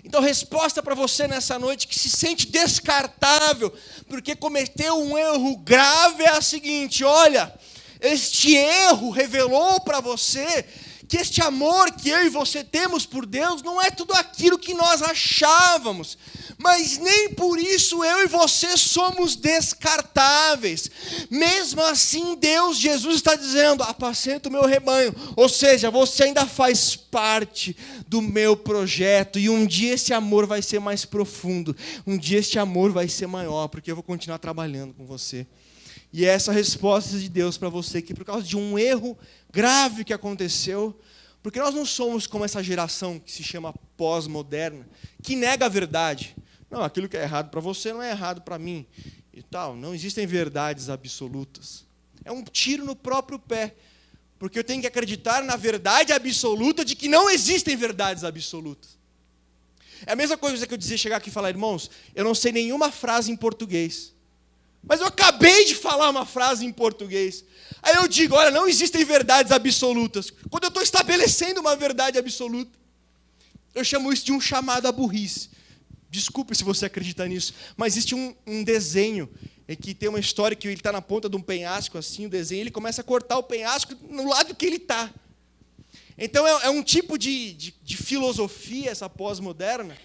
Então, resposta para você nessa noite que se sente descartável, porque cometeu um erro grave, é a seguinte: olha, este erro revelou para você que este amor que eu e você temos por Deus não é tudo aquilo que nós achávamos, mas nem por isso eu e você somos descartáveis. Mesmo assim, Jesus está dizendo: apacenta o meu rebanho, ou seja, você ainda faz parte do meu projeto, e um dia esse amor vai ser mais profundo, um dia este amor vai ser maior, porque eu vou continuar trabalhando com você. E é essa resposta de Deus para você, que por causa de um erro grave que aconteceu, porque nós não somos como essa geração que se chama pós-moderna, que nega a verdade. Não, aquilo que é errado para você não é errado para mim. E tal. Não existem verdades absolutas. É um tiro no próprio pé. Porque eu tenho que acreditar na verdade absoluta de que não existem verdades absolutas. É a mesma coisa que eu dizer, chegar aqui e falar, irmãos, eu não sei nenhuma frase em português. Mas eu acabei de falar uma frase em português. Aí eu digo, olha, não existem verdades absolutas. Quando eu estou estabelecendo uma verdade absoluta, eu chamo isso de um chamado à burrice. Desculpe se você acredita nisso, mas existe um desenho em que tem uma história que ele está na ponta de um penhasco, assim, o desenho, ele começa a cortar o penhasco no lado que ele está. Então é um tipo de filosofia, essa pós-moderna,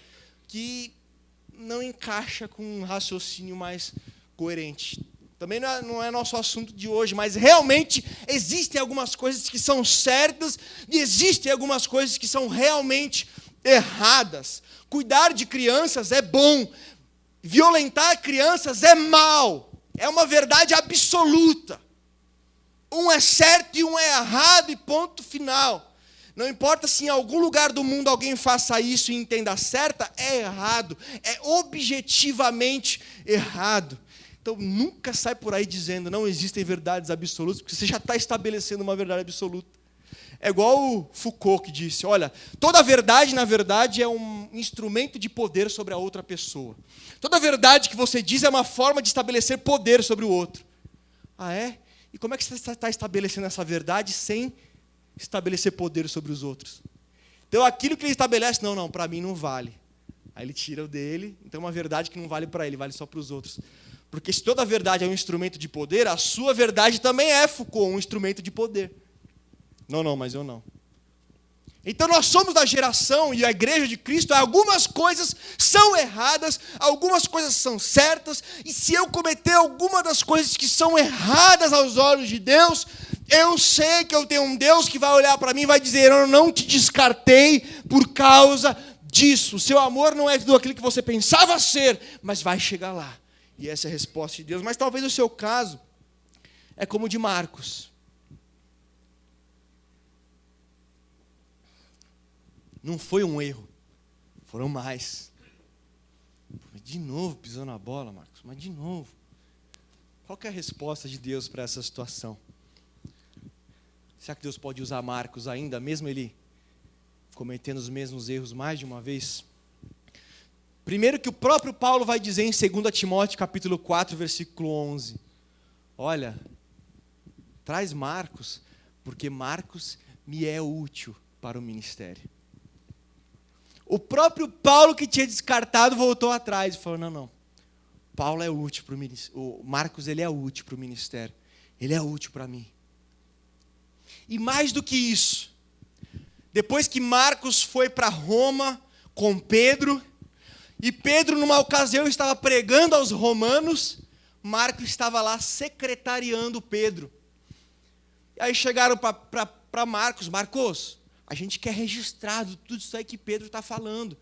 que não encaixa com um raciocínio mais coerente. Também não é nosso assunto de hoje, mas realmente existem algumas coisas que são certas e existem algumas coisas que são realmente erradas. Cuidar de crianças é bom, violentar crianças é mal, é uma verdade absoluta. Um é certo e um é errado e ponto final. Não importa se em algum lugar do mundo alguém faça isso e entenda certa, é errado, é objetivamente errado. Então nunca sai por aí dizendo não existem verdades absolutas, porque você já está estabelecendo uma verdade absoluta. É igual o Foucault que disse, olha, toda verdade, na verdade, é um instrumento de poder sobre a outra pessoa. Toda verdade que você diz é uma forma de estabelecer poder sobre o outro. Ah, é? E como é que você está estabelecendo essa verdade sem estabelecer poder sobre os outros? Então, aquilo que ele estabelece, não, para mim não vale. Aí ele tira o dele, então uma verdade que não vale para ele, vale só para os outros. Porque se toda verdade é um instrumento de poder, a sua verdade também é, Foucault, um instrumento de poder. Não, mas eu não. Então nós somos da geração, e a igreja de Cristo, algumas coisas são erradas, algumas coisas são certas, e se eu cometer alguma das coisas que são erradas aos olhos de Deus, eu sei que eu tenho um Deus que vai olhar para mim e vai dizer, eu não te descartei por causa disso. O seu amor não é tudo aquilo que você pensava ser, mas vai chegar lá. E essa é a resposta de Deus. Mas talvez o seu caso é como o de Marcos. Não foi um erro, foram mais. De novo pisou na bola, Marcos, mas de novo. Qual que é a resposta de Deus para essa situação? Será que Deus pode usar Marcos ainda, mesmo ele cometendo os mesmos erros mais de uma vez? Primeiro que o próprio Paulo vai dizer em 2 Timóteo capítulo 4, versículo 11. Olha, traz Marcos, porque Marcos me é útil para o ministério. O próprio Paulo que tinha descartado voltou atrás e falou, não, Paulo é útil para o ministério, o Marcos ele é útil para o ministério, ele é útil para mim. E mais do que isso, depois que Marcos foi para Roma com Pedro, e Pedro numa ocasião estava pregando aos romanos, Marcos estava lá secretariando Pedro. E aí chegaram para Marcos, a gente quer registrado tudo isso aí que Pedro está falando.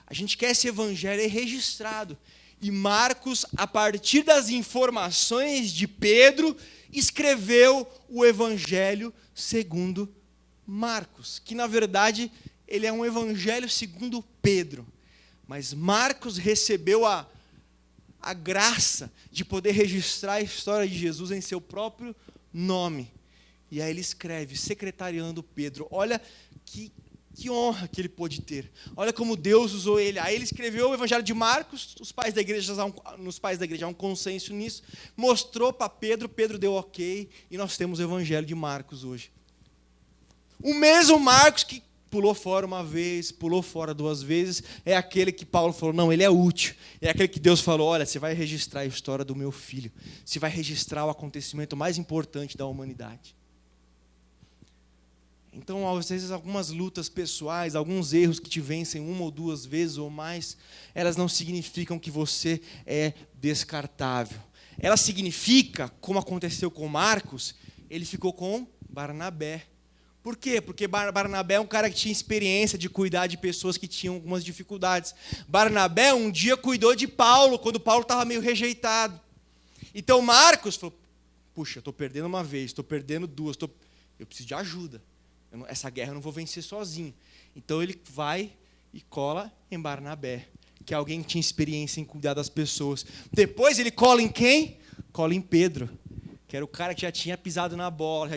A gente quer esse evangelho registrado. E Marcos, a partir das informações de Pedro, escreveu o evangelho segundo Marcos. Que, na verdade, ele é um evangelho segundo Pedro. Mas Marcos recebeu a graça de poder registrar a história de Jesus em seu próprio nome. E aí ele escreve, secretariando Pedro. Olha que honra que ele pôde ter. Olha como Deus usou ele. Aí ele escreveu o Evangelho de Marcos, nos pais da igreja há um consenso nisso. Mostrou para Pedro, Pedro deu ok, e nós temos o Evangelho de Marcos hoje. O mesmo Marcos que pulou fora uma vez, pulou fora duas vezes, é aquele que Paulo falou, não, ele é útil. É aquele que Deus falou, olha, você vai registrar a história do meu filho. Você vai registrar o acontecimento mais importante da humanidade. Então, às vezes, algumas lutas pessoais, alguns erros que te vencem uma ou duas vezes ou mais, elas não significam que você é descartável. Ela significa, como aconteceu com Marcos, ele ficou com Barnabé. Por quê? Porque Barnabé é um cara que tinha experiência de cuidar de pessoas que tinham algumas dificuldades. Barnabé um dia cuidou de Paulo, quando Paulo estava meio rejeitado. Então Marcos falou, puxa, estou perdendo uma vez, estou perdendo duas, eu preciso de ajuda. Essa guerra eu não vou vencer sozinho. Então ele vai e cola em Barnabé, que é alguém que tinha experiência em cuidar das pessoas. Depois ele cola em quem? Cola em Pedro, que era o cara que já tinha pisado na bola.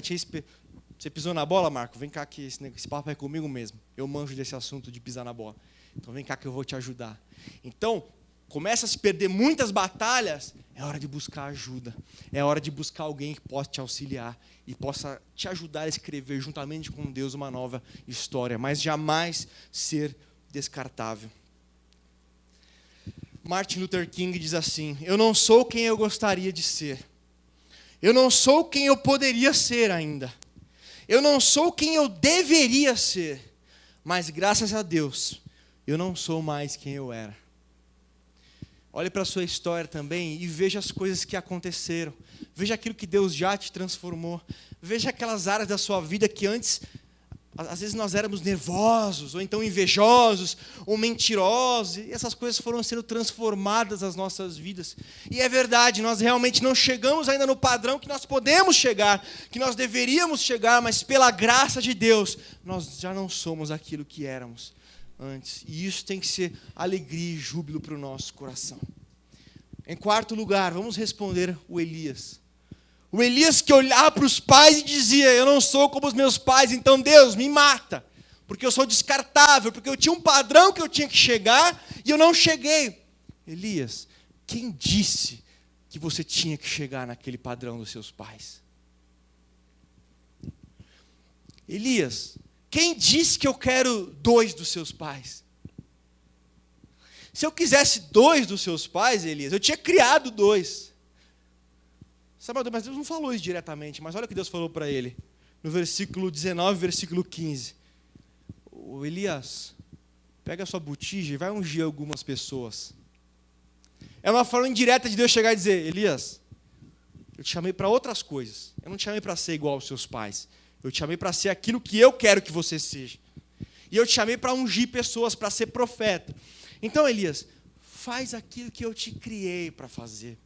Você pisou na bola, Marco? Vem cá que esse papo é comigo mesmo. Eu manjo desse assunto de pisar na bola. Então vem cá que eu vou te ajudar. Então, começa a se perder muitas batalhas, é hora de buscar ajuda. É hora de buscar alguém que possa te auxiliar e possa te ajudar a escrever juntamente com Deus uma nova história, mas jamais ser descartável. Martin Luther King diz assim: eu não sou quem eu gostaria de ser. Eu não sou quem eu poderia ser ainda. Eu não sou quem eu deveria ser. Mas graças a Deus, eu não sou mais quem eu era. Olhe para a sua história também e veja as coisas que aconteceram. Veja aquilo que Deus já te transformou. Veja aquelas áreas da sua vida que antes, às vezes nós éramos nervosos, ou então invejosos, ou mentirosos. E essas coisas foram sendo transformadas nas nossas vidas. E é verdade, nós realmente não chegamos ainda no padrão que nós podemos chegar, que nós deveríamos chegar, mas pela graça de Deus, nós já não somos aquilo que éramos antes. E isso tem que ser alegria e júbilo para o nosso coração. Em quarto lugar, vamos responder o Elias. O Elias que olhava para os pais e dizia: eu não sou como os meus pais, então Deus me mata, porque eu sou descartável, porque eu tinha um padrão que eu tinha que chegar e eu não cheguei. Elias, quem disse que você tinha que chegar naquele padrão dos seus pais? Elias, quem disse que eu quero 2 dos seus pais? Se eu quisesse 2 dos seus pais, Elias, eu tinha criado 2. Sabe, mas Deus não falou isso diretamente, mas olha o que Deus falou para ele. No versículo 19, versículo 15. O Elias, pega a sua botija e vai ungir algumas pessoas. É uma forma indireta de Deus chegar e dizer: Elias, eu te chamei para outras coisas. Eu não te chamei para ser igual aos seus pais. Eu te chamei para ser aquilo que eu quero que você seja. E eu te chamei para ungir pessoas, para ser profeta. Então, Elias, faz aquilo que eu te criei para fazer.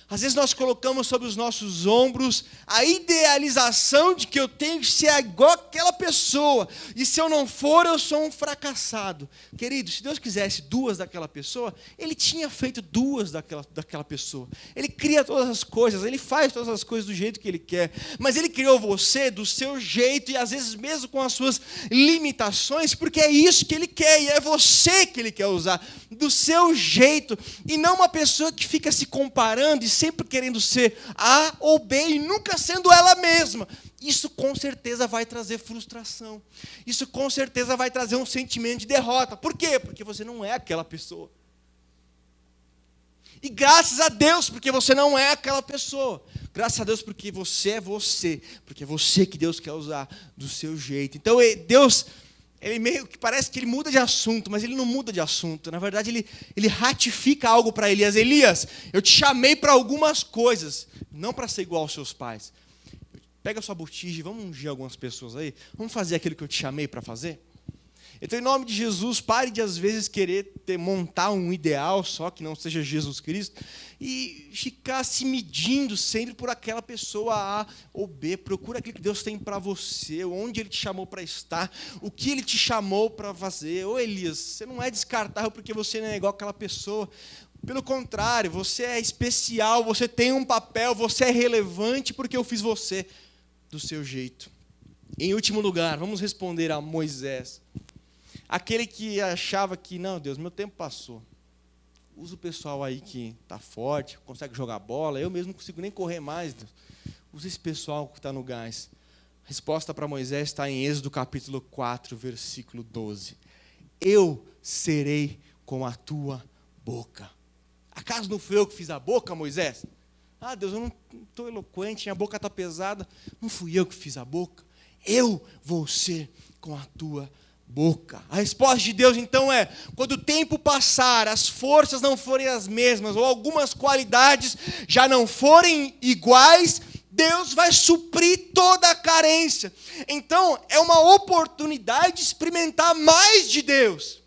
Às vezes nós colocamos sobre os nossos ombros a idealização de que eu tenho que ser igual àquela pessoa. E se eu não for, eu sou um fracassado. Querido, se Deus quisesse 2 daquela pessoa, Ele tinha feito 2 daquela pessoa. Ele cria todas as coisas, Ele faz todas as coisas do jeito que Ele quer. Mas Ele criou você do seu jeito e às vezes mesmo com as suas limitações, porque é isso que Ele quer e é você que Ele quer usar. Do seu jeito. E não uma pessoa que fica se comparando e sempre querendo ser A ou B e nunca sendo ela mesma. Isso com certeza vai trazer frustração. Isso com certeza vai trazer um sentimento de derrota. Por quê? Porque você não é aquela pessoa. E graças a Deus, porque você não é aquela pessoa. Graças a Deus, porque você é você. Porque é você que Deus quer usar do seu jeito. Então, Deus, Ele meio que parece que Ele muda de assunto, mas Ele não muda de assunto. Na verdade, Ele ratifica algo para Elias. Elias, eu te chamei para algumas coisas, não para ser igual aos seus pais. Pega a sua botija e vamos ungir algumas pessoas aí. Vamos fazer aquilo que eu te chamei para fazer? Então, em nome de Jesus, pare de às vezes querer montar um ideal só que não seja Jesus Cristo e ficar se medindo sempre por aquela pessoa A ou B. Procura aquilo que Deus tem para você, onde Ele te chamou para estar, o que Ele te chamou para fazer. Ô Elias, você não é descartável porque você não é igual àquela pessoa. Pelo contrário, você é especial, você tem um papel, você é relevante porque eu fiz você do seu jeito. Em último lugar, vamos responder a Moisés. Aquele que achava que, não, Deus, meu tempo passou. Usa o pessoal aí que está forte, consegue jogar bola, eu mesmo não consigo nem correr mais, Deus. Usa esse pessoal que está no gás. A resposta para Moisés está em Êxodo capítulo 4, versículo 12. Eu serei com a tua boca. Acaso não fui eu que fiz a boca, Moisés? Ah, Deus, eu não estou eloquente, minha boca está pesada. Não fui eu que fiz a boca. Eu vou ser com a tua boca. A resposta de Deus, então, é: quando o tempo passar, as forças não forem as mesmas, ou algumas qualidades já não forem iguais, Deus vai suprir toda a carência. Então, é uma oportunidade de experimentar mais de Deus.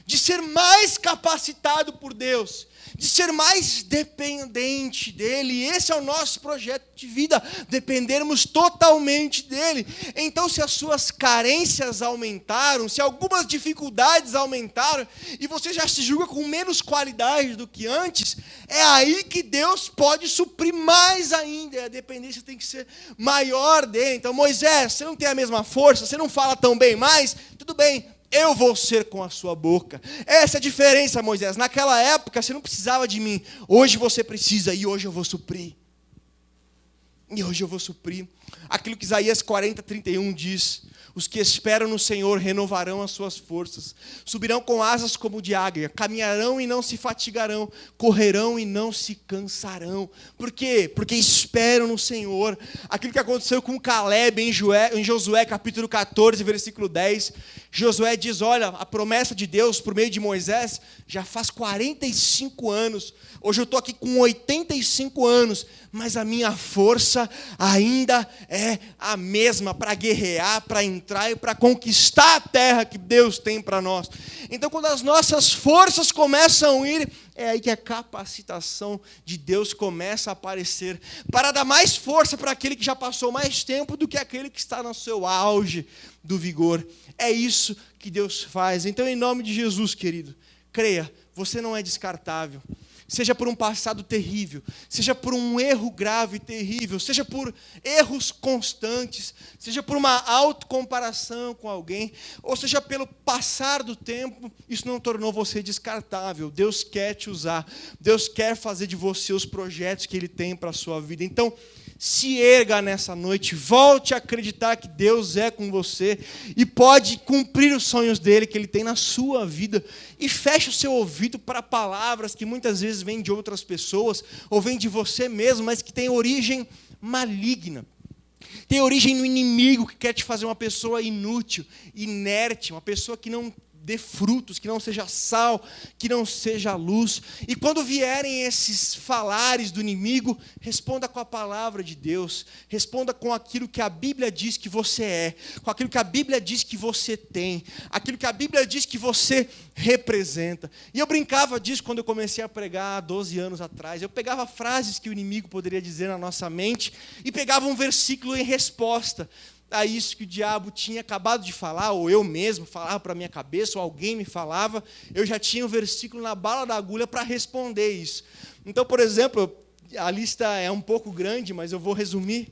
de ser mais capacitado por Deus, de ser mais dependente dEle. E esse é o nosso projeto de vida, dependermos totalmente dEle. Então, se as suas carências aumentaram, se algumas dificuldades aumentaram, e você já se julga com menos qualidade do que antes, é aí que Deus pode suprir mais ainda, e a dependência tem que ser maior dEle. Então, Moisés, você não tem a mesma força, você não fala tão bem mais, tudo bem, eu vou ser com a sua boca. Essa é a diferença, Moisés. Naquela época você não precisava de mim. Hoje você precisa e hoje eu vou suprir. E hoje eu vou suprir. Aquilo que Isaías 40:31 diz: os que esperam no Senhor renovarão as suas forças, subirão com asas como de águia, caminharão e não se fatigarão, correrão e não se cansarão. Por quê? Porque esperam no Senhor. Aquilo que aconteceu com Caleb em Josué capítulo 14, versículo 10. Josué diz: olha, a promessa de Deus por meio de Moisés já faz 45 anos. Hoje eu estou aqui com 85 anos, mas a minha força ainda é a mesma para guerrear, para entrar e para conquistar a terra que Deus tem para nós. Então, quando as nossas forças começam a ir, é aí que a capacitação de Deus começa a aparecer, para dar mais força para aquele que já passou mais tempo do que aquele que está no seu auge do vigor. É isso que Deus faz. Então, em nome de Jesus, querido, creia, você não é descartável. Seja por um passado terrível, seja por um erro grave e terrível, seja por erros constantes, seja por uma autocomparação com alguém, ou seja pelo passar do tempo, isso não tornou você descartável. Deus quer te usar, Deus quer fazer de você os projetos que Ele tem para a sua vida. Então, se erga nessa noite, volte a acreditar que Deus é com você e pode cumprir os sonhos dEle que Ele tem na sua vida. E feche o seu ouvido para palavras que muitas vezes vêm de outras pessoas ou vêm de você mesmo, mas que têm origem maligna. Tem origem no inimigo que quer te fazer uma pessoa inútil, inerte, uma pessoa que não dê frutos, que não seja sal, que não seja luz. E quando vierem esses falares do inimigo, responda com a palavra de Deus, responda com aquilo que a Bíblia diz que você é, com aquilo que a Bíblia diz que você tem, aquilo que a Bíblia diz que você representa. E eu brincava disso quando eu comecei a pregar há 12 anos atrás. Eu pegava frases que o inimigo poderia dizer na nossa mente e pegava um versículo em resposta a isso que o diabo tinha acabado de falar, ou eu mesmo falava para a minha cabeça, ou alguém me falava, eu já tinha o versículo na bala da agulha para responder isso. Então, por exemplo, a lista é um pouco grande, mas eu vou resumir.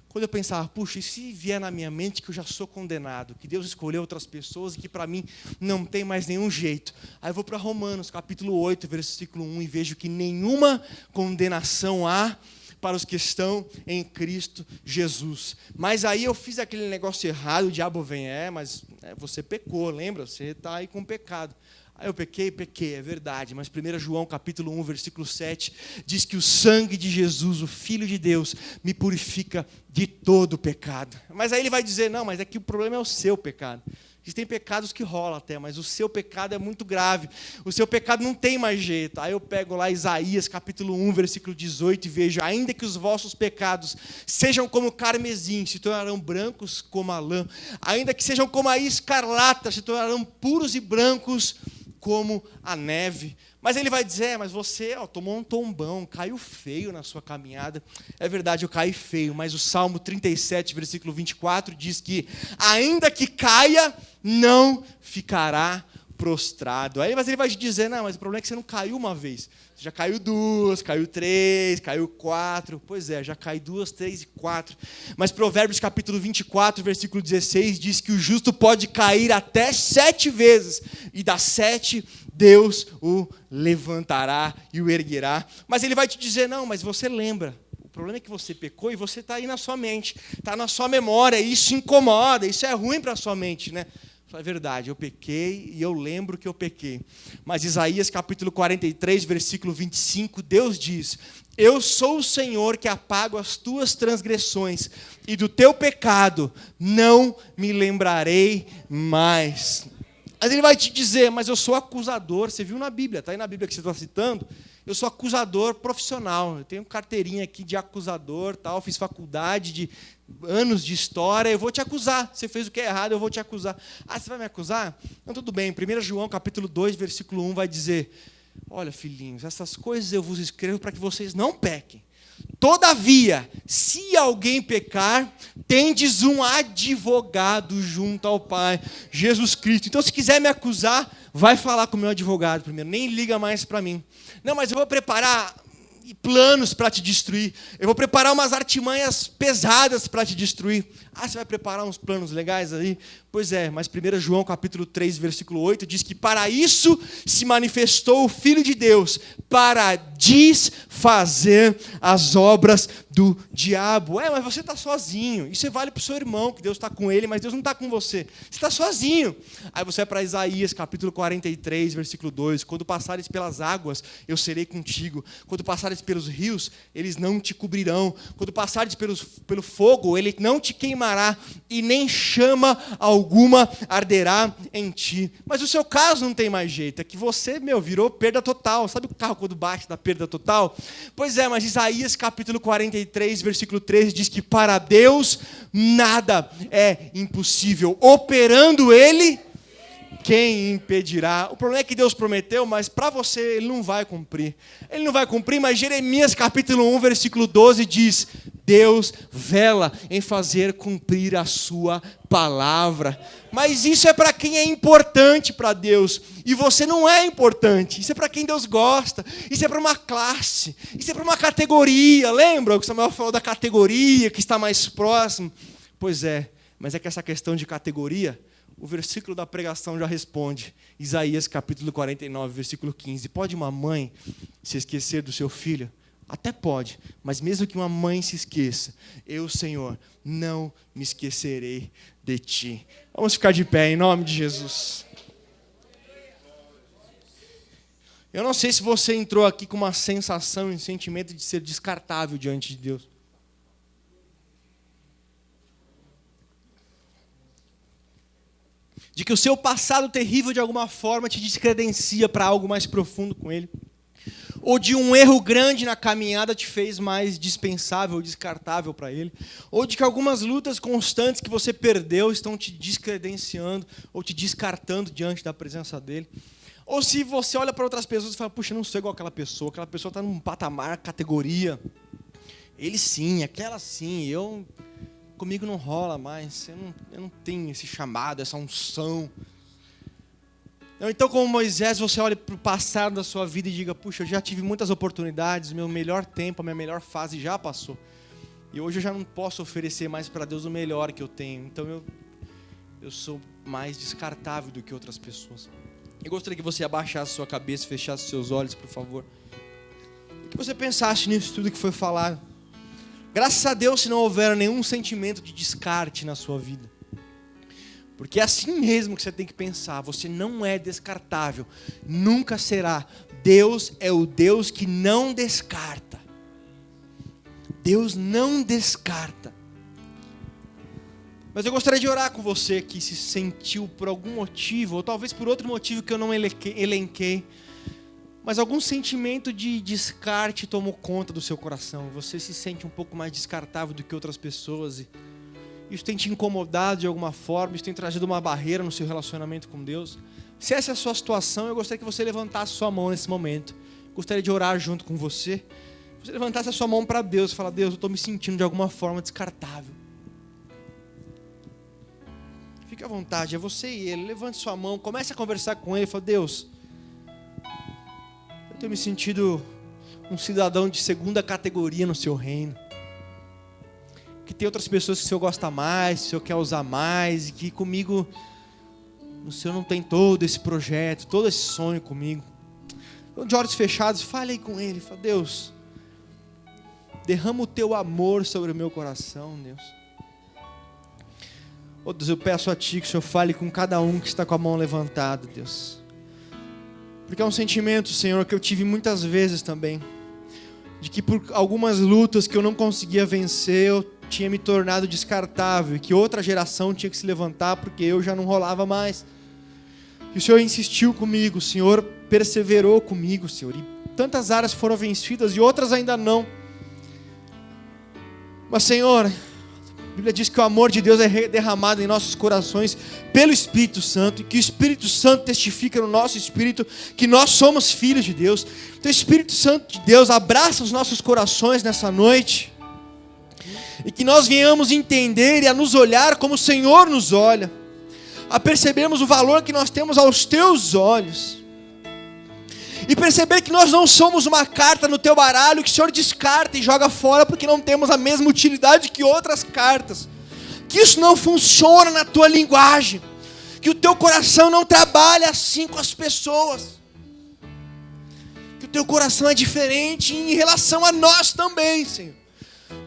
Quando eu pensava, puxa, e se vier na minha mente que eu já sou condenado, que Deus escolheu outras pessoas e que para mim não tem mais nenhum jeito. Aí eu vou para Romanos, capítulo 8, versículo 1, e vejo que nenhuma condenação há para os que estão em Cristo Jesus. Mas aí eu fiz aquele negócio errado, o diabo vem, mas você pecou, lembra? Você está aí com pecado. Aí eu pequei, é verdade, mas 1 João capítulo 1, versículo 7, diz que o sangue de Jesus, o Filho de Deus, me purifica de todo pecado. Mas aí ele vai dizer, não, mas é que o problema é o seu pecado. Existem pecados que rolam até, mas o seu pecado é muito grave. O seu pecado não tem mais jeito. Aí eu pego lá Isaías, capítulo 1, versículo 18, e vejo: ainda que os vossos pecados sejam como carmesim, se tornarão brancos como a lã. Ainda que sejam como a escarlata, se tornarão puros e brancos como a neve. Mas ele vai dizer, mas você tomou um tombão, caiu feio na sua caminhada. É verdade, eu caí feio, mas o Salmo 37, versículo 24, diz que ainda que caia, não ficará prostrado. Mas ele vai te dizer, não, mas o problema é que você não caiu uma vez. Você já caiu 2, caiu 3, caiu 4. Pois é, já cai 2, 3 e 4. Mas Provérbios capítulo 24, versículo 16, diz que o justo pode cair até 7 vezes, e das 7 Deus o levantará e o erguerá. Mas ele vai te dizer, não, mas você lembra. O problema é que você pecou e você está aí na sua mente, está na sua memória, e isso incomoda, isso é ruim para a sua mente, né? É verdade, eu pequei e eu lembro que eu pequei. Mas Isaías capítulo 43, versículo 25, Deus diz: eu sou o Senhor que apago as tuas transgressões, e do teu pecado não me lembrarei mais. Mas ele vai te dizer, mas eu sou acusador. Você viu na Bíblia, está aí na Bíblia que você está citando, Eu sou acusador profissional, eu tenho carteirinha aqui de acusador, tal, fiz faculdade de anos de história, eu vou te acusar. Você fez o que é errado, eu vou te acusar. Ah, você vai me acusar? Então tudo bem. 1 João, capítulo 2, versículo 1 vai dizer: olha, filhinhos, essas coisas eu vos escrevo para que vocês não pequem. Todavia, se alguém pecar, tendes um advogado junto ao Pai, Jesus Cristo. Então, se quiser me acusar, vai falar com o meu advogado primeiro. Nem liga mais para mim. Não, mas eu vou preparar planos para te destruir. Eu vou preparar umas artimanhas pesadas para te destruir. Ah, você vai preparar uns planos legais aí? Pois é, mas 1 João capítulo 3, versículo 8, diz que para isso se manifestou o Filho de Deus, para desfazer as obras do diabo. Mas você está sozinho. Isso vale para o seu irmão, que Deus está com ele, mas Deus não está com você. Você está sozinho. Aí você vai para Isaías capítulo 43, versículo 2. Quando passares pelas águas, eu serei contigo. Quando passares pelos rios, eles não te cobrirão. Quando passares pelo fogo, ele não te queimará, e nem chama alguma arderá em ti. Mas o seu caso não tem mais jeito. É que você, virou perda total. Sabe o carro quando bate da perda total? Pois é, mas Isaías capítulo 43, versículo 13 diz que para Deus nada é impossível. Operando Ele, quem impedirá? O problema é que Deus prometeu, mas para você Ele não vai cumprir. Ele não vai cumprir, mas Jeremias capítulo 1, versículo 12 diz: Deus vela em fazer cumprir a sua palavra. Mas isso é para quem é importante para Deus. E você não é importante. Isso é para quem Deus gosta. Isso é para uma classe. Isso é para uma categoria. Lembra o que Samuel falou da categoria que está mais próximo? Pois é, mas é que essa questão de categoria, o versículo da pregação já responde. Isaías capítulo 49, versículo 15. Pode uma mãe se esquecer do seu filho? Até pode, mas mesmo que uma mãe se esqueça, eu, Senhor, não me esquecerei de ti. Vamos ficar de pé em nome de Jesus. Eu não sei se você entrou aqui com uma sensação e um sentimento de ser descartável diante de Deus. De que o seu passado terrível de alguma forma te descredencia para algo mais profundo com Ele. Ou de um erro grande na caminhada te fez mais dispensável, descartável para Ele. Ou de que algumas lutas constantes que você perdeu estão te descredenciando ou te descartando diante da presença dEle. Ou se você olha para outras pessoas e fala: puxa, eu não sou igual aquela pessoa está num patamar, categoria. Ele sim, aquela sim, comigo não rola mais, eu não tenho esse chamado, essa unção. Então, como Moisés, você olha para o passado da sua vida e diga: puxa, eu já tive muitas oportunidades, meu melhor tempo, a minha melhor fase já passou. E hoje eu já não posso oferecer mais para Deus o melhor que eu tenho. Então eu sou mais descartável do que outras pessoas. Eu gostaria que você abaixasse sua cabeça, fechasse seus olhos, por favor. Que você pensasse nisso tudo que foi falado. Graças a Deus se não houver nenhum sentimento de descarte na sua vida. Porque é assim mesmo que você tem que pensar. Você não é descartável. Nunca será. Deus é o Deus que não descarta. Deus não descarta. Mas eu gostaria de orar com você que se sentiu por algum motivo, ou talvez por outro motivo que eu não elenquei, mas algum sentimento de descarte tomou conta do seu coração. Você se sente um pouco mais descartável do que outras pessoas e isso tem te incomodado de alguma forma, isso tem trazido uma barreira no seu relacionamento com Deus. Se essa é a sua situação, eu gostaria que você levantasse sua mão nesse momento. Gostaria de orar junto com você. Você levantasse a sua mão para Deus e falar: Deus, eu estou me sentindo de alguma forma descartável. Fique à vontade, é você e ele. Levante sua mão, comece a conversar com ele. Fala: Deus, eu tenho me sentido um cidadão de segunda categoria no seu reino. Que tem outras pessoas que o Senhor gosta mais, que o Senhor quer usar mais, e que comigo o Senhor não tem todo esse projeto, todo esse sonho comigo. Então, de olhos fechados, fale aí com Ele. Fala: Deus, derrama o Teu amor sobre o meu coração, Deus. Oh Deus, eu peço a Ti que o Senhor fale com cada um que está com a mão levantada, Deus. Porque é um sentimento, Senhor, que eu tive muitas vezes também. De que por algumas lutas que eu não conseguia vencer, eu tinha me tornado descartável. E que outra geração tinha que se levantar porque eu já não rolava mais. E o Senhor insistiu comigo, o Senhor perseverou comigo, Senhor. E tantas áreas foram vencidas e outras ainda não. Mas, Senhor, a Bíblia diz que o amor de Deus é derramado em nossos corações pelo Espírito Santo, e que o Espírito Santo testifica no nosso espírito que nós somos filhos de Deus. Então, o Espírito Santo de Deus abraça os nossos corações nessa noite, e que nós venhamos entender e a nos olhar como o Senhor nos olha, a percebermos o valor que nós temos aos teus olhos, e perceber que nós não somos uma carta no teu baralho que o Senhor descarta e joga fora porque não temos a mesma utilidade que outras cartas. Que isso não funciona na tua linguagem, que o teu coração não trabalha assim com as pessoas, que o teu coração é diferente em relação a nós também, Senhor.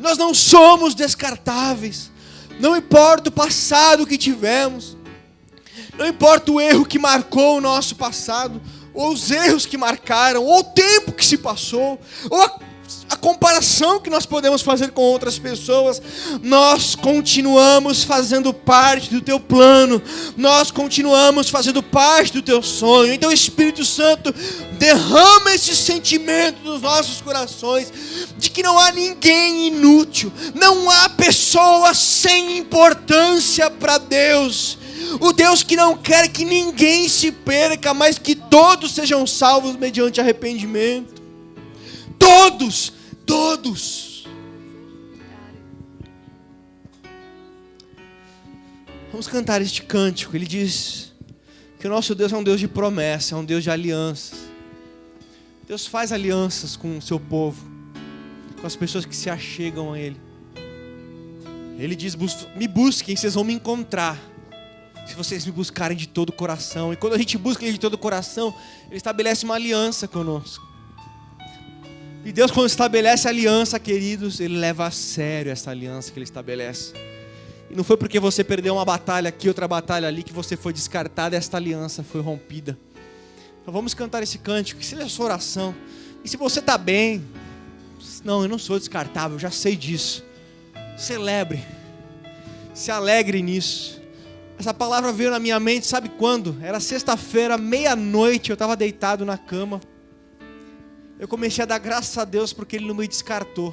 Nós não somos descartáveis, não importa o passado que tivemos, não importa o erro que marcou o nosso passado, ou os erros que marcaram, ou o tempo que se passou, ou a comparação que nós podemos fazer com outras pessoas, nós continuamos fazendo parte do teu plano, nós continuamos fazendo parte do teu sonho. Então, Espírito Santo, derrama esse sentimento nos nossos corações, de que não há ninguém inútil, não há pessoa sem importância para Deus. O Deus que não quer que ninguém se perca, mas que todos sejam salvos mediante arrependimento. Todos. Vamos cantar este cântico. Ele diz que o nosso Deus é um Deus de promessa, é um Deus de alianças. Deus faz alianças com o seu povo, com as pessoas que se achegam a Ele. Ele diz: me busquem, vocês vão me encontrar, se vocês me buscarem de todo o coração. E quando a gente busca Ele de todo o coração, Ele estabelece uma aliança conosco. E Deus, quando estabelece aliança, queridos, Ele leva a sério essa aliança que Ele estabelece. E não foi porque você perdeu uma batalha aqui, outra batalha ali, que você foi descartado, esta aliança foi rompida. Então vamos cantar esse cântico, que seja a sua oração. E se você está bem, não, eu não sou descartável, eu já sei disso. Celebre, se alegre nisso. Essa palavra veio na minha mente, sabe quando? Era sexta-feira, meia-noite, eu estava deitado na cama. Eu comecei a dar graças a Deus porque Ele não me descartou.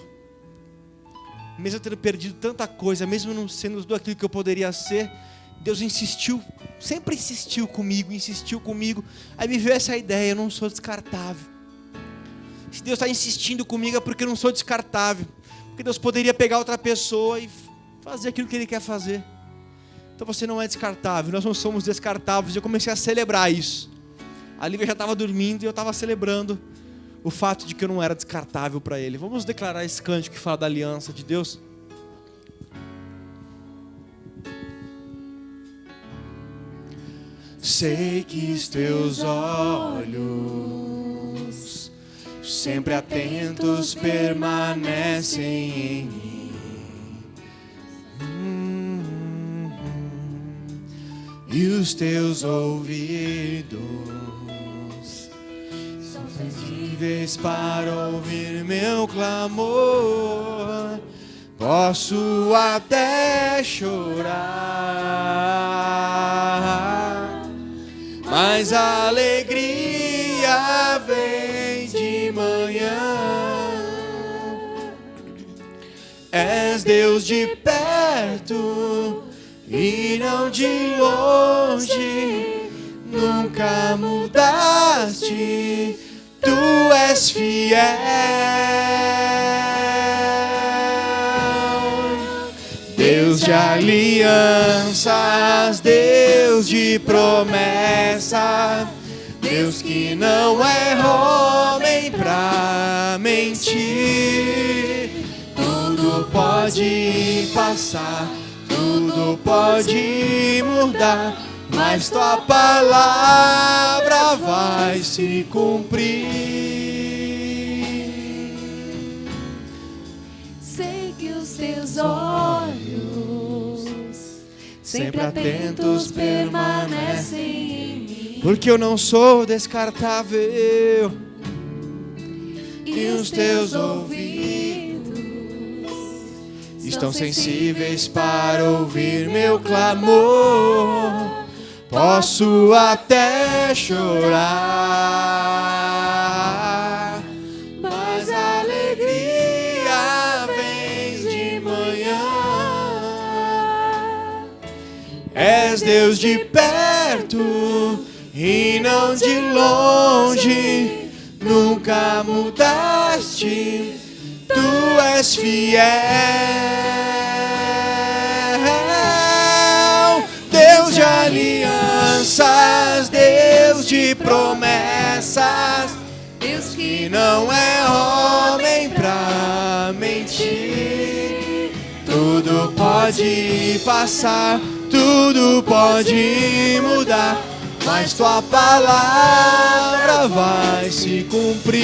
Mesmo eu tendo perdido tanta coisa, mesmo não sendo tudo aquilo que eu poderia ser, Deus insistiu, sempre insistiu comigo. Aí me veio essa ideia: eu não sou descartável. Se Deus está insistindo comigo é porque eu não sou descartável. Porque Deus poderia pegar outra pessoa e fazer aquilo que Ele quer fazer. Então você não é descartável, nós não somos descartáveis. Eu comecei a celebrar isso. A Lívia já estava dormindo e eu estava celebrando o fato de que eu não era descartável para Ele. Vamos declarar esse cântico que fala da aliança de Deus? Sei que os teus olhos, sempre atentos, permanecem em mim. E os teus ouvidos são sensíveis para ouvir meu clamor. Posso até chorar, mas a alegria vem de manhã. És Deus de perto e não de longe, nunca mudaste, tu és fiel. Deus de alianças, Deus de promessa, Deus que não é homem pra mentir. Tudo pode passar, tudo pode mudar, mas tua palavra vai se cumprir. Sei que os teus olhos, sempre atentos, permanecem em mim. Porque eu não sou descartável. E os teus ouvidos estão sensíveis para ouvir meu clamor. Posso até chorar, És Deus de perto e não de longe. Nunca mudaste, tu és fiel. Deus de alianças, Deus de promessas, Deus que não é homem pra mentir. Tudo pode passar, tudo pode mudar, mas tua palavra vai se cumprir.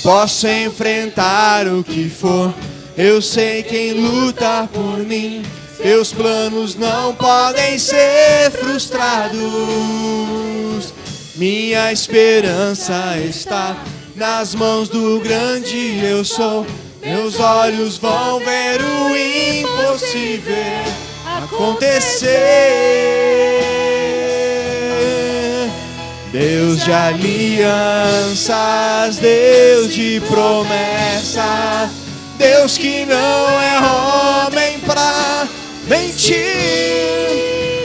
Posso enfrentar o que for, eu sei quem luta por mim. Teus planos não podem ser frustrados. Minha esperança está nas mãos do grande eu sou. Meus olhos vão ver o impossível acontecer. Deus de alianças, Deus de promessas, Deus que não é homem pra mentir.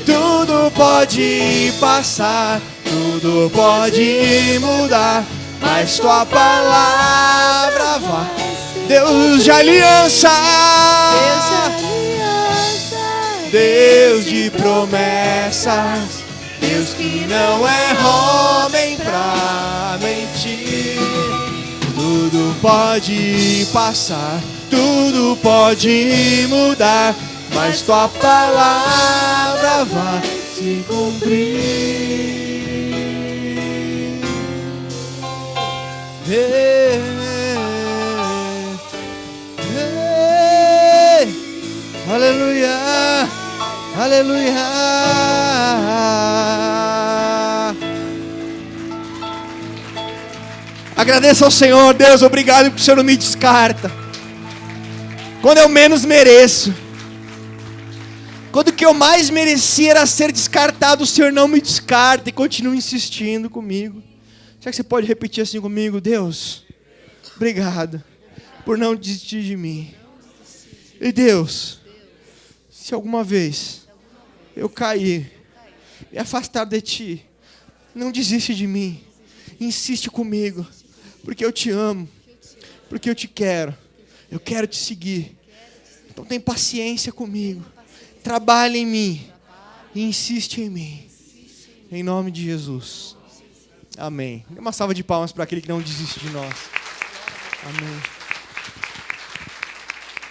Tudo pode passar, tudo pode mudar, mas tua palavra vai. Deus de aliança, Deus de promessas, Deus que não é homem pra mentir. Tudo pode passar, tudo pode mudar, mas tua palavra vai se cumprir. Aleluia, aleluia. Agradeço ao Senhor. Deus, obrigado porque o Senhor não me descarta quando eu menos mereço. Quando o que eu mais merecia era ser descartado, o Senhor não me descarta e continua insistindo comigo. Será que você pode repetir assim comigo? Deus, obrigado por não desistir de mim. E Deus, se alguma vez eu cair, me afastar de Ti, não desiste de mim. Insiste comigo, porque eu te amo, porque eu te quero. Eu quero te seguir. Então tem paciência comigo. Trabalha em mim e insiste em mim. Em nome de Jesus. Amém. Dê uma salva de palmas para aquele que não desiste de nós. Amém.